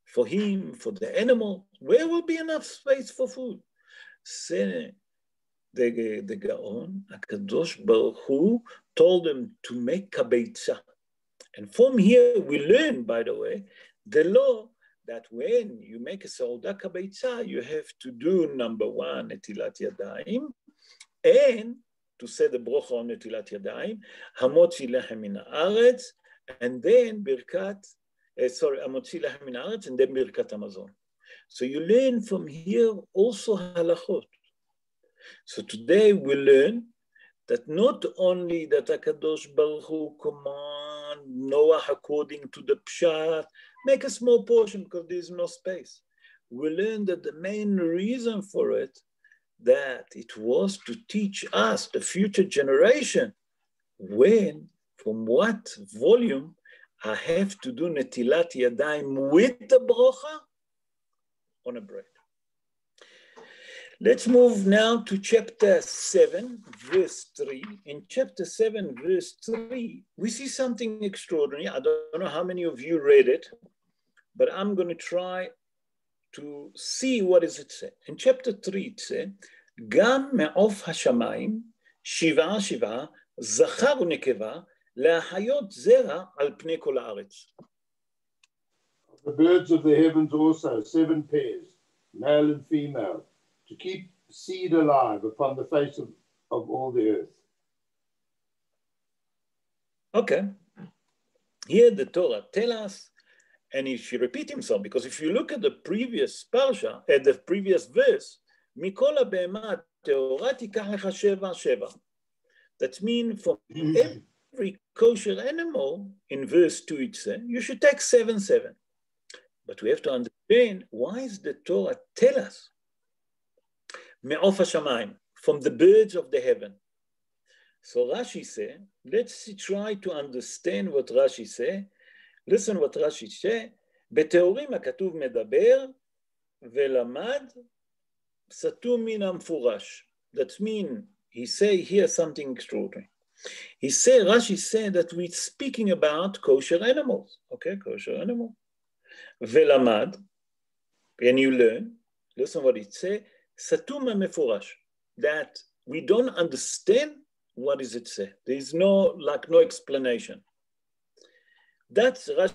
for him, for the animal. Where will be enough space for food? Say the Gaon, HaKadosh Baruch Hu told him to make kabeitza. And from here we learn, by the way, the law that when you make a sauda kabeitza, you have to do number one, netilat yadayim, and to say the brocha on netilat yadayim, hamotzi lechem min haaretz, and then birkat, hamotzi lechem min haaretz, and then birkat hamazon. So you learn from here also halachot. So today we learn that not only that HaKadosh Baruch Hu command Noah according to the Pshat, make a small portion because there's no space. We learn that the main reason for it, that it was to teach us, the future generation, when, from what volume I have to do netilat yadayim with the brocha on a bread. Let's move now to chapter 7, verse 3. In chapter 7, verse 3, we see something extraordinary. I don't know how many of you read it, but I'm going to try to see what does it say. In chapter 3 it says, גם מעוף השמיים, שבעה שבעה, זכר ונקבה, להחיות זרע על פני כל הארץ. The birds of the heavens also, 7 pairs, male and female, to keep seed alive upon the face of all the earth. Okay. Here the Torah tells us, and he should repeat himself, because if you look at the previous parsha, at the previous verse, מכל הבהמה הטהורה תיקח לך 7 7. That means from every kosher animal, in verse 2 it says, you should take 7 7. But we have to understand, why is the Torah tell us? מעוף השמיים, from the birds of the heaven. So Rashi said, let's try to understand what Rashi said. Listen what Rashi said, בטהורים הכתוב מדבר ולמד סתום מן המפורש. That means he say here something extraordinary. He said, Rashi said that we're speaking about kosher animals. Okay, kosher animal. ולמד, and you learn, listen what it say, סתום המפורש. That we don't understand what does it say. There is no explanation. That's Rashi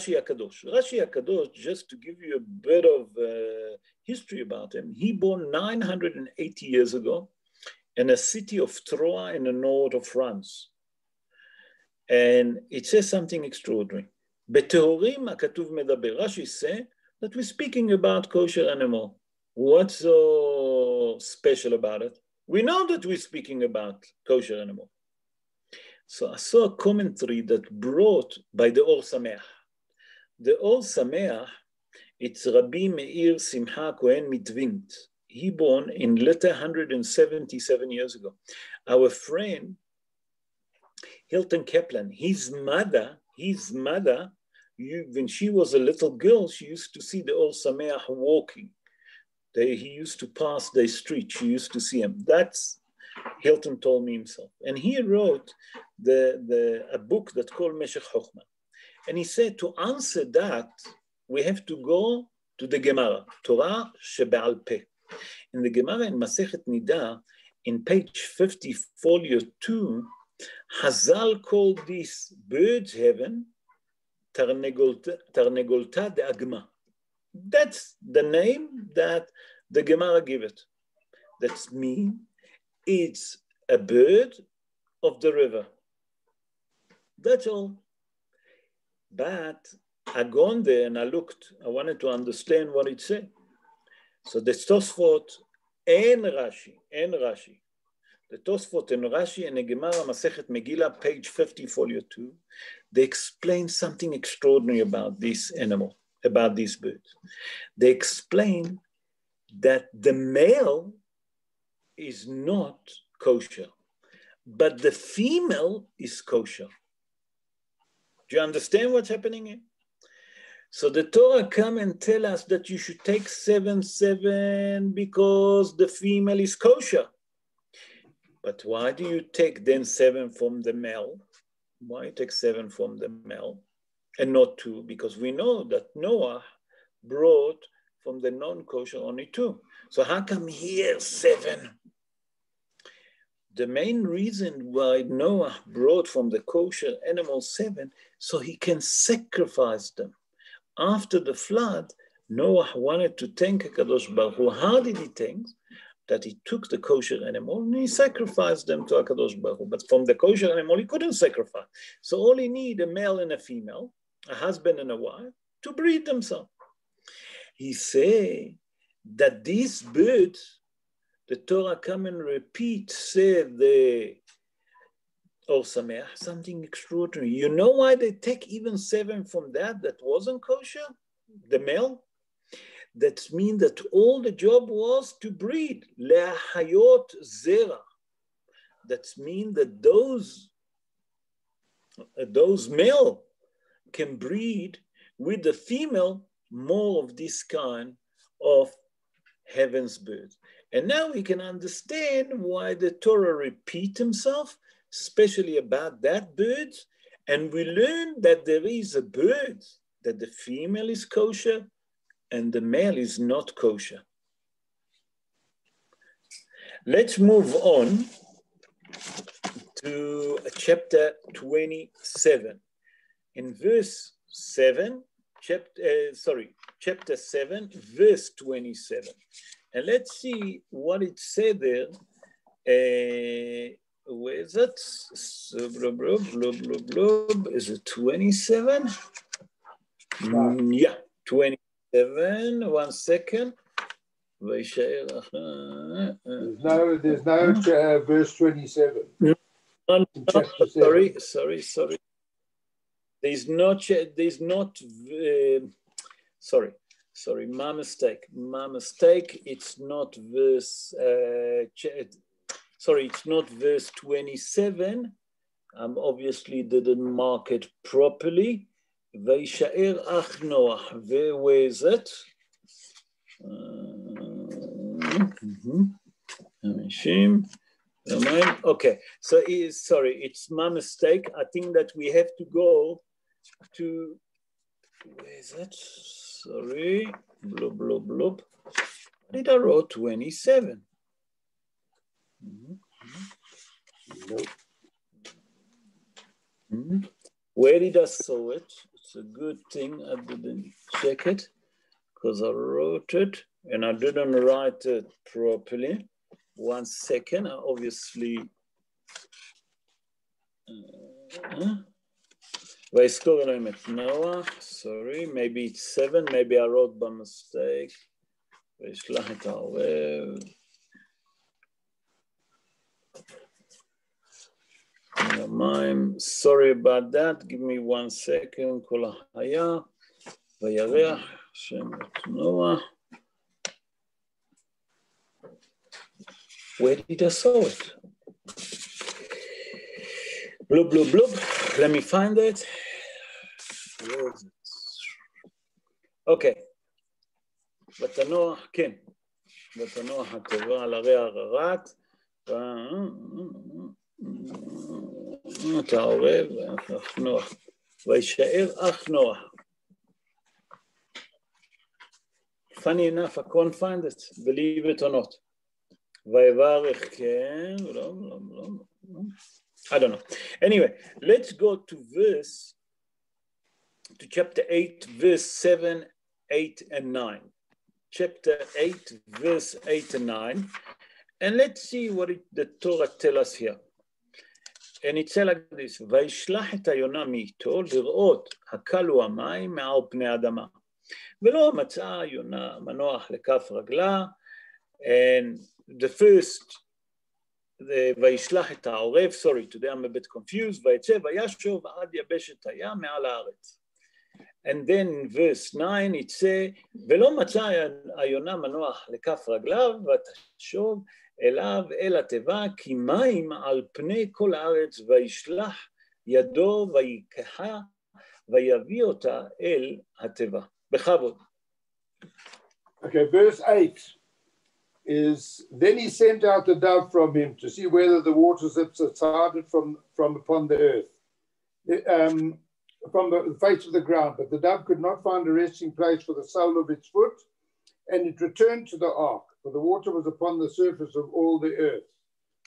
HaKadosh. Rashi HaKadosh, just to give you a bit of history about him, he born 980 years ago in a city of Troyes in the north of France. And it says something extraordinary. בטהורים הכתוב מדבר. Rashi says that we're speaking about kosher animal. What's so special about it? We know that we're speaking about kosher animal. So I saw a commentary that brought by the Or Sameach. The Or Sameach, it's Rabbi Meir Simcha Cohen Mitvint. He born in later 177 years ago. Our friend, Hilton Kaplan, his mother, when she was a little girl, she used to see the Or Sameach walking. He used to pass the street. She used to see him. That's Hilton told me himself. And he wrote a book that's called Meshech Chochmah. And he said to answer that, we have to go to the Gemara, Torah Shebe'al Peh. In the Gemara in Masechet Nida, in page 50, folio 2, Hazal called this bird's heaven Tarnegolta de Agma. That's the name that the Gemara give it. That's mean it's a bird of the river. That's all. But I gone there and I looked. I wanted to understand what it said. So the Tosfot and Rashi. The Tosfot and Rashi and the Gemara Masechet Megillah, page 50, folio 2, they explain something extraordinary about this animal, about these birds. They explain that the male is not kosher, but the female is kosher. Do you understand what's happening here? So the Torah come and tell us that you should take 7 7 because the female is kosher. But why do you take then 7 from the male? Why you take 7 from the male and not 2? Because we know that Noach brought from the non-kosher only 2. So how come here 7? The main reason why Noah brought from the kosher animals 7, so he can sacrifice them. After the flood, Noah wanted to thank HaKadosh Baruch Hu. How did he thank? That he took the kosher animal and he sacrificed them to HaKadosh Baruch Hu. But from the kosher animal, he couldn't sacrifice. So all he need, a male and a female, a husband and a wife, to breed themselves. He say that these birds, the Torah come and repeat, say the Or Sameach, something extraordinary. You know why they take even 7 from that wasn't kosher? The male? That means that all the job was to breed. Le'ahayot zera. That means that those male can breed with the female more of this kind of heaven's birds. And now we can understand why the Torah repeat himself, especially about that bird. And we learn that there is a bird, that the female is kosher and the male is not kosher. Let's move on to chapter 27. In verse 7, chapter 7, verse 27. And let's see what it said there. Where is it? So, blah, blah, blah, blah, blah. Is it 27? Yeah, 27. 1 second. There's no verse 27. No, Chapter 7. sorry. There's not, sorry, my mistake. It's not verse, it's not verse 27. Obviously didn't mark it properly. Vayshaer ach Noach. Where is it? Okay, so it's my mistake. I think that we have to go to, where is it? Sorry, blub, blub, blub. Did I wrote 27? Nope. Where did I saw it? It's a good thing I didn't check it because I wrote it and I didn't write it properly. 1 second, I obviously. Noah, sorry, maybe it's 7, maybe I wrote by mistake. Sorry about that, give me 1 second. Noah. Where did I saw it? Blub, blub, blub. Let me find it. Where is it? Okay. ותנוח, כן. ותנוח הטובה על הרי הררת. אתה עורב, אח נוח. וישאר אח נוח. Funny enough, I can't find it, believe it or not. ויברך, כן, I don't know. Anyway, let's go to chapter 8, verse 7, 8, and 9. Chapter 8, verse 8 and 9. And let's see what the Torah tells us here. And it says like this, וישלח את היונה מאיתו לראות הקלו המים מעל פני האדמה. ולא מצאה היונה מנוח לכף רגלה. And the first, וישלח את העורב, sorry, today I'm a bit confused, ויצא וישוב עד יבשת הים מעל הארץ. And then in verse 9 it says, ולא מצא היונה מנוח לכף רגליו, ותשוב אליו אל התיבה, כי מים על פני כל הארץ, וישלח ידו ויקחה, ויביא אותה אל התיבה. בכבוד. Okay, verse 8 is, then he sent out a dove from him to see whether the waters had subsided from upon the earth, from the face of the ground. But the dove could not find a resting place for the sole of its foot, and it returned to the ark, for the water was upon the surface of all the earth.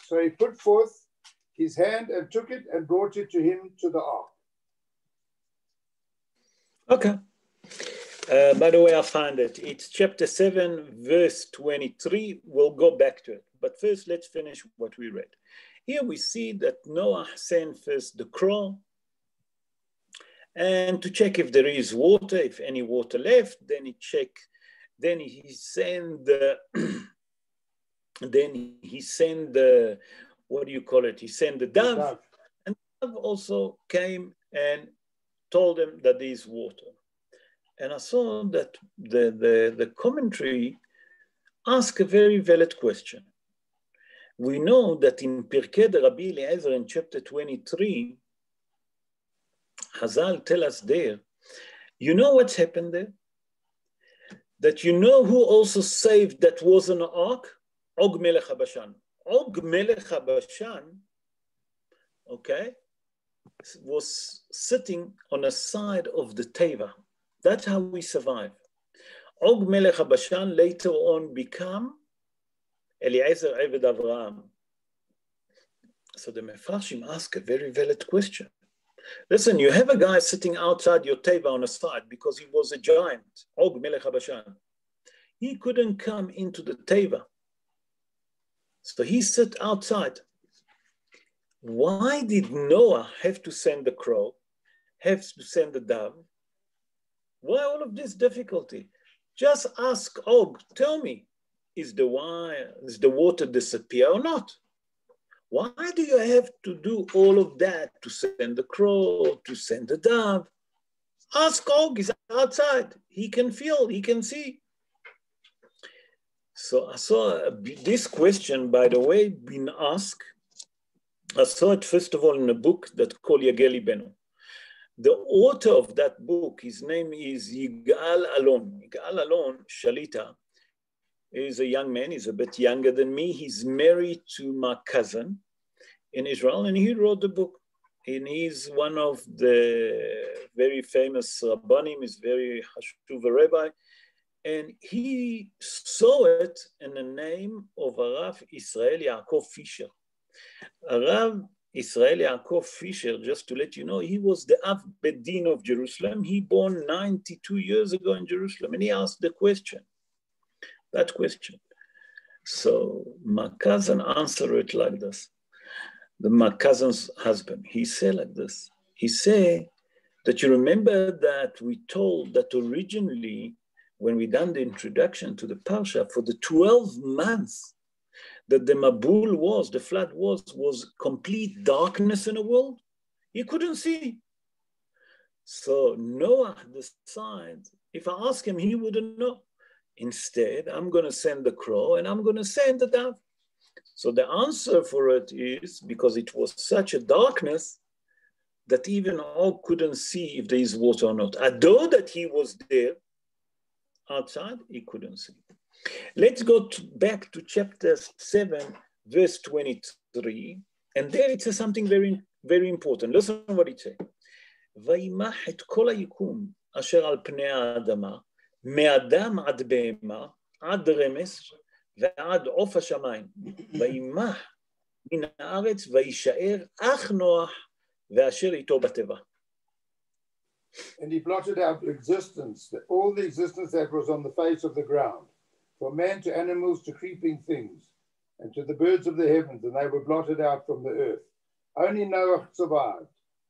So he put forth his hand and took it and brought it to him to the ark. Okay. By the way, I found it. It's chapter 7, verse 23. We'll go back to it. But first, let's finish what we read. Here we see that Noah sent first the crow, and to check if there is water, if any water left, then he checked. Then he sent the, what do you call it? He sent the dove, and the dove also came and told him that there is water. And I saw that the commentary asked a very valid question. We know that in Pirkei de Rabbi Eliezer in chapter 23, Hazal tell us there, you know what's happened there? That you know who also saved that was an ark? Og Melech HaBashan. Og Melech HaBashan, okay, was sitting on the side of the Teva. That's how we survive. Og Melech HaBashan later on become Eliezer Eved Avraham. So the Mefarshim ask a very valid question. Listen, you have a guy sitting outside your teva on a side because he was a giant, Og Melech HaBashan. He couldn't come into the teva. So he sat outside. Why did Noah have to send the crow, have to send the dove? Why all of this difficulty? Just ask Og, tell me, is the water disappear or not? Why do you have to do all of that to send the crow, to send the dove? Ask Og, he's outside. He can feel, he can see. So I saw this question, by the way, been asked. I saw it first of all in a book that's called Yageli Benu. The author of that book, his name is Yigal Alon. Yigal Alon, Shalita, is a young man. He's a bit younger than me. He's married to my cousin in Israel, and he wrote the book. And he's one of the very famous Rabbanim. He's very Hashuv Rabbi. And he saw it in the name of Rav Israel Yaakov Fisher. Rav Israel Yaakov Fisher, just to let you know, he was the Av Bedin of Jerusalem. He born 92 years ago in Jerusalem, and he asked the question, that question. So my cousin answered it like this. My cousin's husband, he said like this. He said that you remember that we told that originally, when we done the introduction to the Parsha, for the 12 months that the Mabul was, the flood was complete darkness in the world. He couldn't see. So Noah decided, if I ask him, he wouldn't know. Instead, I'm going to send the crow and I'm going to send the dove. So the answer for it is, because it was such a darkness that even Og couldn't see if there is water or not. Although that he was there outside, he couldn't see. Let's go back to chapter 7, verse 23. And there it says something very, very important. Listen to what it says. וימח את כל היקום אשר על פני האדמה, מאדם עד בהמה, עד רמס, ועד עוף השמיים. וימח מן הארץ וישאר אך נוח, ואשר איתו בתיבה. And he blotted out existence, all the existence that was on the face of the ground, from man to animals to creeping things, and to the birds of the heavens, and they were blotted out from the earth. Only Noach survived,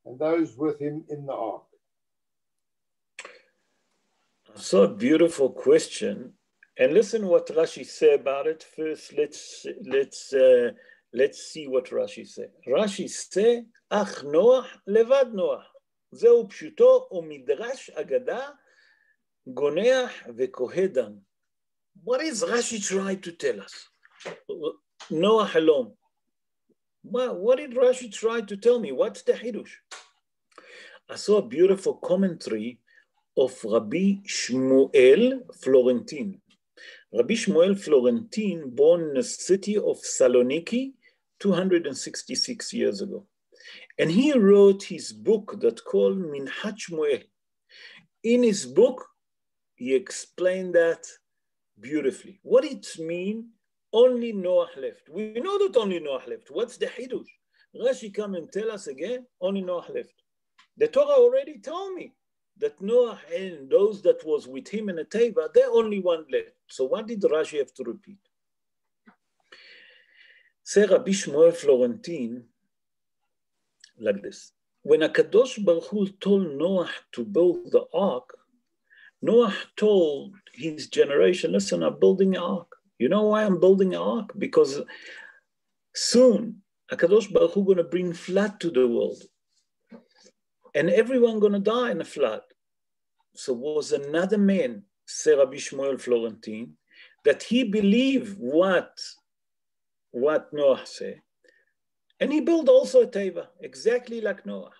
and those with him in the ark. So a beautiful question. And listen what Rashi say about it. First, let's see what Rashi say. Rashi say, Ach Noach levad Noach. זהו פשוטו ומדרש אגדה גונח וכהה. What is Rashi trying to tell us? Noah alone. What did Rashi try to tell me? What's the Hidush? I saw a beautiful commentary of Rabbi Shmuel Florentin. Rabbi Shmuel Florentin, born in the city of Saloniki 266 years ago. And he wrote his book that's called Minhat Shmuel. In his book, he explained that beautifully. What it means, only Noach left. We know that only Noach left. What's the Hidush? Rashi come and tell us again, only Noach left. The Torah already told me that Noach and those that was with him in the Teva, they're only one left. So what did Rashi have to repeat? Say Rabbi Shmuel Florentin, like this. When HaKadosh Baruch Hu told Noach to build the ark, Noach told his generation, listen, I'm building an ark. You know why I'm building an ark? Because soon HaKadosh Baruch Hu going to bring flood to the world. And everyone going to die in a flood. So was another man, say Rabbi Shmuel Florentin, that he believed what Noach said. And he built also a teva, exactly like Noah.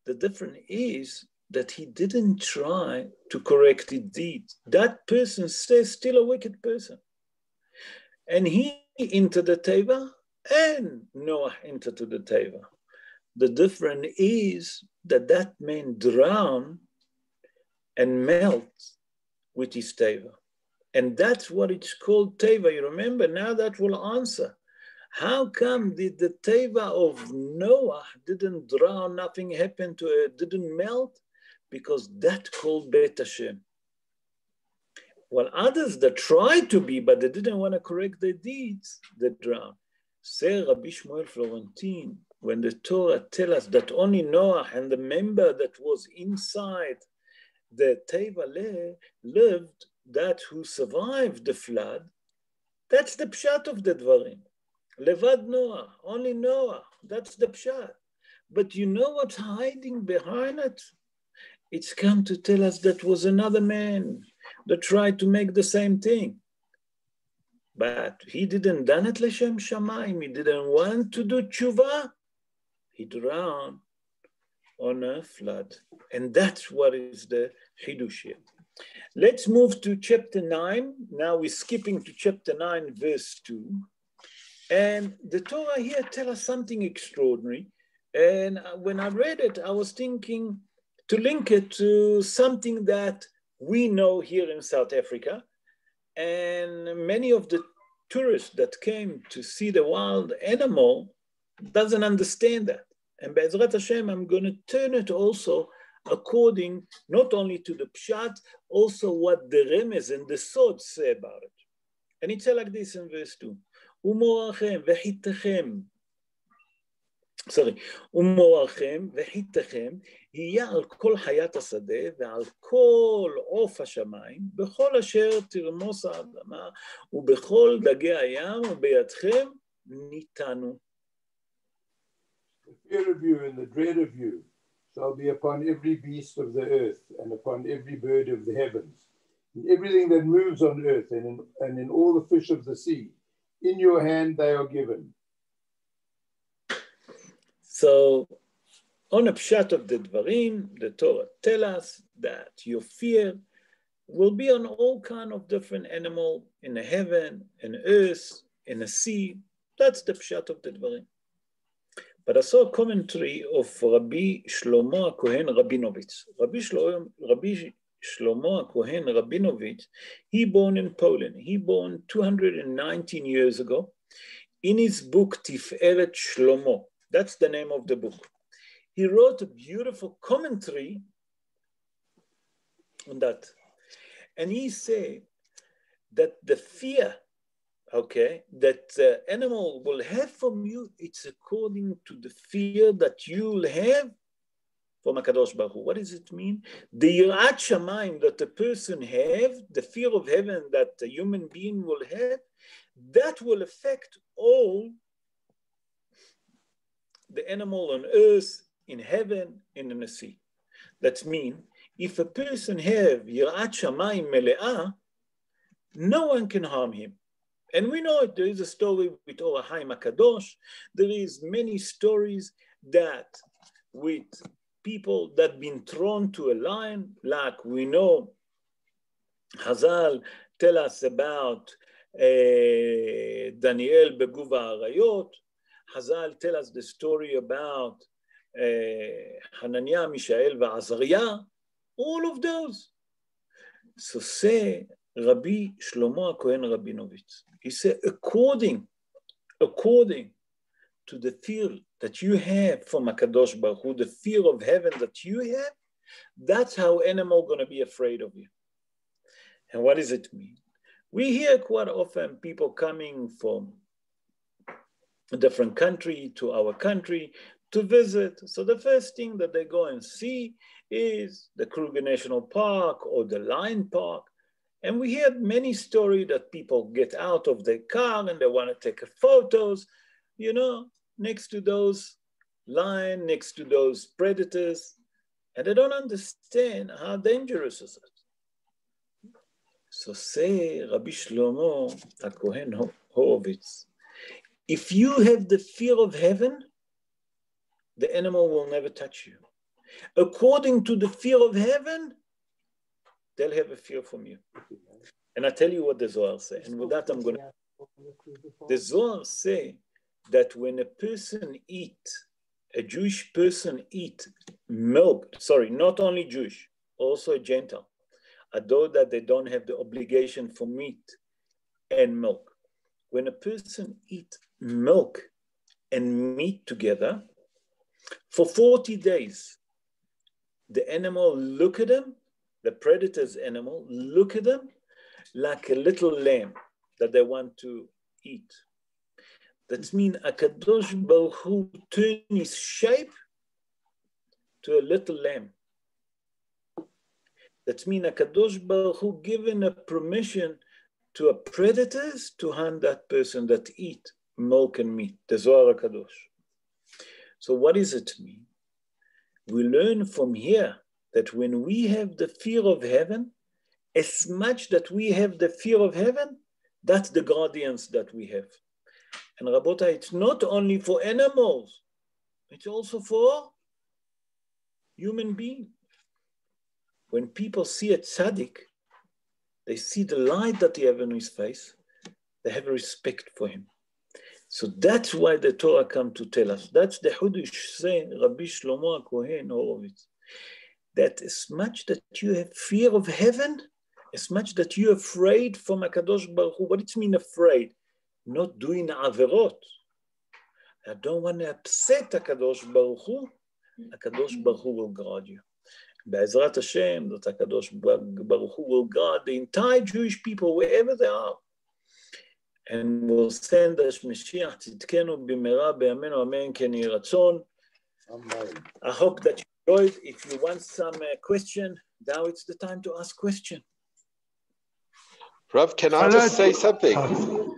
The difference is that he didn't try to correct his deeds. That person says still a wicked person. And he entered the teva, and Noah entered to the teva. The difference is that man drowned and melt with his teva. And that's what it's called teva. You remember, now that will answer. How come did the teva of Noah didn't drown, nothing happened to it, didn't melt? Because that's called Bet Hashem. While others that tried to be, but they didn't want to correct their deeds, they drowned. Say Rabbi Shmuel Florentine, when the Torah tells us that only Noah and the member that was inside the Teva lived, that who survived the flood, that's the pshat of the Dvarim. Levad Noah, only Noah, that's the pshat. But you know what's hiding behind it? It's come to tell us that was another man that tried to make the same thing. But he didn't done it l'shem shamayim. He didn't want to do tshuva. He drowned on a flood. And that's what is the chidush here. Let's move to chapter 9. Now we're skipping to chapter 9, verse 2. And the Torah here tells us something extraordinary. And when I read it, I was thinking to link it to something that we know here in South Africa. And many of the tourists that came to see the wild animal doesn't understand that. And Be'ezrat Hashem, I'm going to turn it also according not only to the pshat, also what the remez and the sod say about it. And it says like this in verse 2. Umorachem v'chitechem. ומוארכם וחיתכם יהיה על כל חיית השדה ועל כל עוף השמיים בכל אשר תרמוס האדמה ובכל דגי הים ובידכם ניתנו. The fear of you and the dread of you shall be upon every beast of the earth and upon every bird of the heavens and everything that moves on earth and in all the fish of the sea. In your hand they are given. So, on a pshat of the Dvarim, the Torah tells us that your fear will be on all kinds of different animals in the heaven, in the earth, in the sea. That's the pshat of the Dvarim. But I saw a commentary of Rabbi Shlomo Kohen Rabinovich. Rabbi Shlomo Kohen Rabinovich, he born in Poland. He born 219 years ago. In his book Tiferet Shlomo, that's the name of the book. He wrote a beautiful commentary on that. And he said that the fear, that the animal will have from you, it's according to the fear that you'll have from HaKadosh Baruch Hu. What does it mean? The yirat shamayim that a person have, the fear of heaven that a human being will have, that will affect all the animal on earth, in heaven, and in the sea. That means, if a person have yirat shamayim mele'ah, no one can harm him. And we know it. There is a story with Or HaChaim HaKadosh. There is many stories that with people that been thrown to a lion, like we know Hazal tell us about Daniel Beguva Arayot. Hazal tell us the story about Hananiah, Mishael, Azariah, all of those. So say Rabbi Shlomo Kohen Rabinovich, he said, according to the fear that you have from HaKadosh Baruch Hu, the fear of heaven that you have, that's how animals are going to be afraid of you. And what does it mean? We hear quite often people coming from a different country to our country to visit. So the first thing that they go and see is the Kruger National Park or the Lion Park. And we hear many stories that people get out of their car and they want to take photos, next to those lions, next to those predators. And they don't understand how dangerous is it. So say Rabbi Shlomo HaKohen Horovitz, if you have the fear of heaven, the animal will never touch you. According to the fear of heaven, they'll have a fear from you. And I tell you what the Zohar say. And with that, the Zohar say that when a Jewish person eat milk, not only Jewish, also a Gentile, although that they don't have the obligation for meat and milk. When a person eats milk and meat together, for 40 days, the animal look at them, the predator's animal, look at them like a little lamb that they want to eat. That means Akadosh Baruch Hu turn his shape to a little lamb. That means Akadosh Baruch Hu given a permission to a predators to hunt that person that eat milk and meat, the Zohar HaKadosh. So what does it mean? We learn from here that when we have the fear of heaven, as much that we have the fear of heaven, that's the guardians that we have. And Rabota, it's not only for animals, it's also for human beings. When people see a tzaddik, they see the light that he has on his face, they have a respect for him. So that's why the Torah come to tell us. That's the Hudush saying, Rabbi Shlomo HaKohen Horowitz, that as much that you have fear of heaven, as much that you're afraid from HaKadosh Baruch Hu. What does it mean afraid? Not doing averot. I don't want to upset HaKadosh Baruch Hu. HaKadosh Baruch Hu will guard you. Be'ezrat Hashem, that HaKadosh Baruch Hu will guard the entire Jewish people, wherever they are. And will send us Mashiach Tzidkenu b'mera b'yameinu amen ken yeh ratzon. I hope that you enjoyed. If you want some question, now it's the time to ask question. Rav, can I just say something?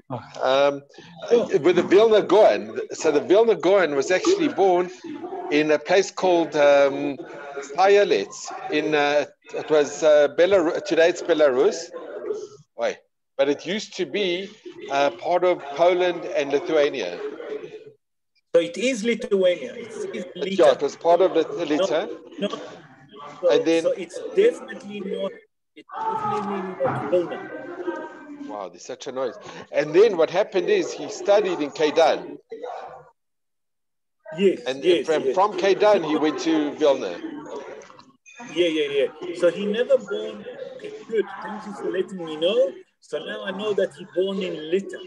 With the Vilna Gaon, so the Vilna Gaon was actually born in a place called Sayalets. It was Belarus. Today it's Belarus. Wait, but it used to be part of Poland and Lithuania. So it is Lithuania. It was part of Lithuania. No. And then, so it's definitely not. It's definitely not Vilna. Wow, there's such a noise. And then what happened is he studied in Kaidan. Yes. And yes. from Kaidan he went to Vilna. Yeah. So he never born. Okay, good. Thank you for letting me know. So now I know that he born in Lita.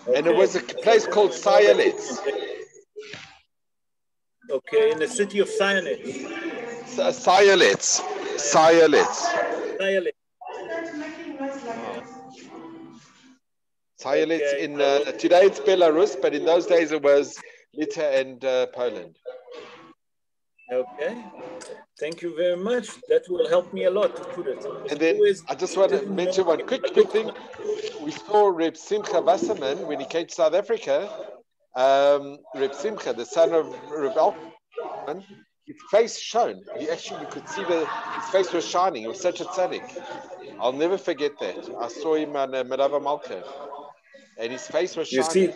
Okay. And it was a place called Sayalets. Okay, in the city of Sayalets. Sayalets. Sayalets in today it's Belarus, but in those days it was Lita and Poland. Okay, thank you very much. That will help me a lot to put it. And then I just want to mention one quick thing. We saw Reb Simcha Wasserman when he came to South Africa. Reb Simcha, the son of Reb Alman, his face shone. You could see his face was shining. He was such a tzaddik. I'll never forget that. I saw him on Merava Malka, and his face was shining. You see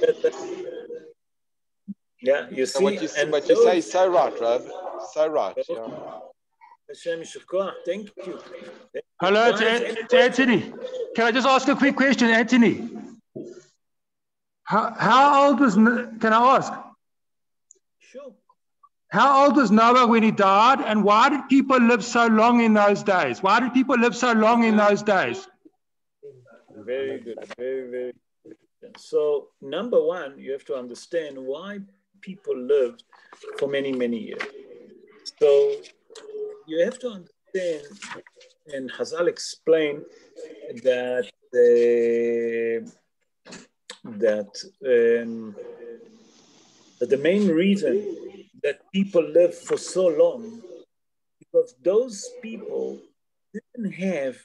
yeah, you see. What you say is so right, Rob. So right. Yeah. Thank you. Hello, it's Anthony. Can I just ask a quick question, Anthony? How old was, can I ask? Sure. How old was Noah when he died, and why did people live so long in those days? Very good. Very good. So, number one, you have to understand why people lived for many, many years. So, you have to understand, and Hazal explained that the main reason that people live for so long, because those people didn't have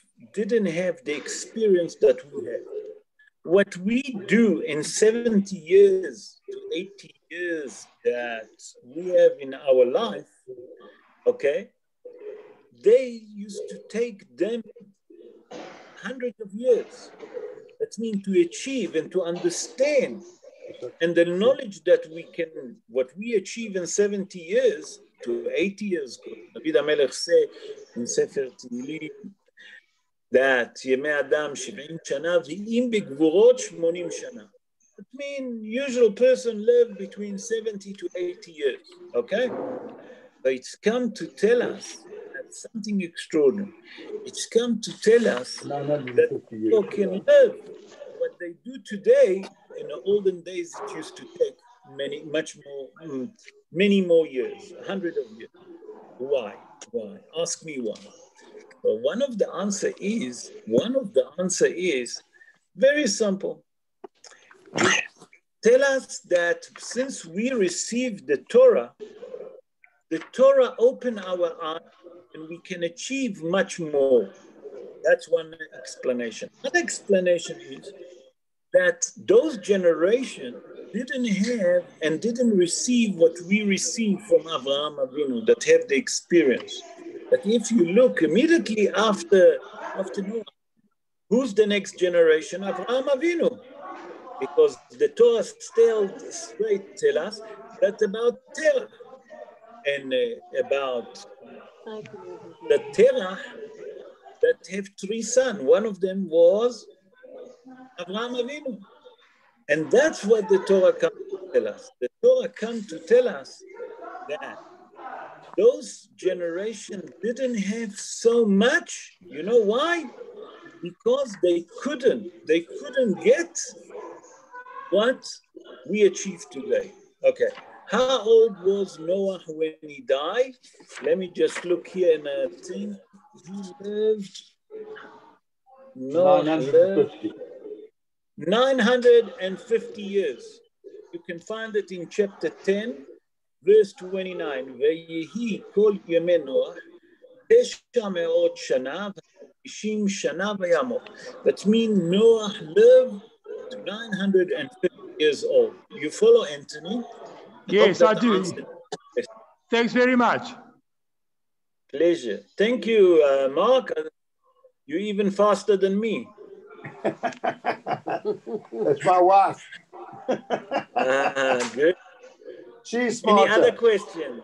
the experience that we have. What we do in 70 years to 80 years that we have in our life, okay, they used to take them hundreds of years. That means to achieve and to understand. And the knowledge that what we achieve in 70 years to 80 years, David HaMelech say in Sefer Tehillim, that Yemei Adam 70 shana v'im begvurot 80 shana. It means usual person live between 70 to 80 years, okay? So it's come to tell us that something extraordinary. It's come to tell us that 950 years. people can live what they do today. In the olden days, it used to take many more years, 100 of years. Why? Ask me why. Well, one of the answer is very simple. Tell us that since we received the Torah opened our eyes and we can achieve much more. That's one explanation. Another explanation is that those generations didn't have and didn't receive what we received from Avraham Avinu, that have the experience. But if you look immediately after Noah, who's the next generation? Avraham Avinu. Because the Torah still straight tell us that about Terah and about the Terah that have 3 sons. One of them was Avraham Avinu. And that's what the Torah comes to tell us. The Torah comes to tell us that those generations didn't have so much. You know why? Because they couldn't get what we achieved today. Okay. How old was Noah when he died? Let me just look here in a thing. Noah lived 950 years. You can find it in chapter 10, verse 29. Veyehi kol yemei Noach 900 shana, 90 shana vayamot. That means Noah lived to 950 years old. You follow, Anthony? Yes, I do. Thanks very much. Pleasure. Thank you, Mark. You're even faster than me. That's my wife. Good. She's smarter. Any other question?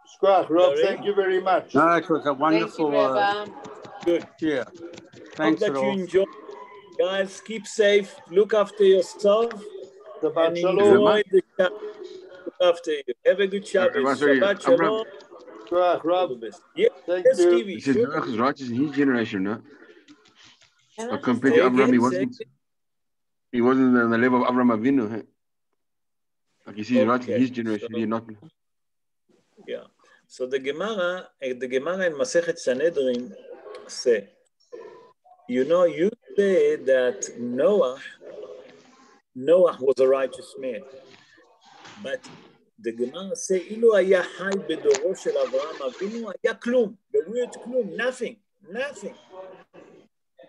Squash, Rob, Sorry? thank you very much. No, it was a wonderful Good. cheer. Thanks Hope that you all. enjoy. Guys, keep safe. Look after yourself. Shabbat And shalom. enjoy the Shabbat. Look after you. Have a good Shabbos. Shabbat shalom. Squash, All Rob. the best. Yes, Thank you. Stevie. He said Sure. Noach is righteous in his generation, no? But compared to Say Abraham, again, he wasn't on the level of Abraham Avinu. Hey? Like he sees righteous in Okay, his generation, so- he not. Yeah. So the Gemara in Masechet Sanhedrin say, you say that Noah was a righteous man, but the Gemara say, "Ilu haya hai bedoro shel Avraham Avinu haya klum." The word klum, nothing.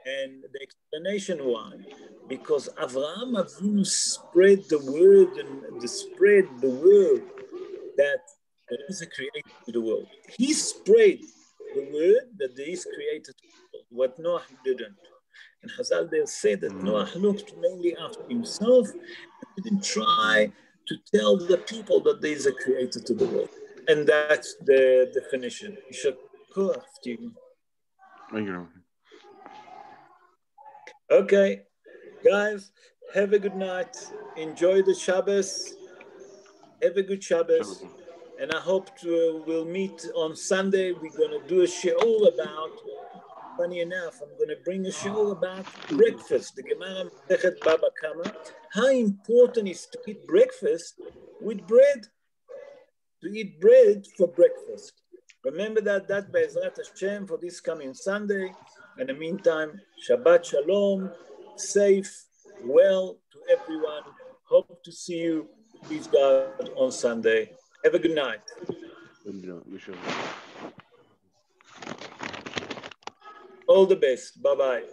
And the explanation why, because Avraham Avinu spread the word that there is a creator to the world. He spread the word that there is creator to the world, what Noah didn't. And Chazal, they'll say that Noah looked mainly after himself and didn't try to tell the people that there is a creator to the world. And that's the definition. Thank you. Okay, guys, have a good night. Enjoy the Shabbos. Have a good Shabbos. And I hope we'll meet on Sunday. We're going to do a shiur about, funny enough, I'm going to bring a shiur about breakfast. The Gemara Masechet Baba Kama, how important is to eat breakfast with bread, to eat bread for breakfast. Remember that Be'ezrat Hashem for this coming Sunday. In the meantime, Shabbat Shalom, safe, well to everyone. Hope to see you, please God, on Sunday. Have a good night. All the best. Bye-bye.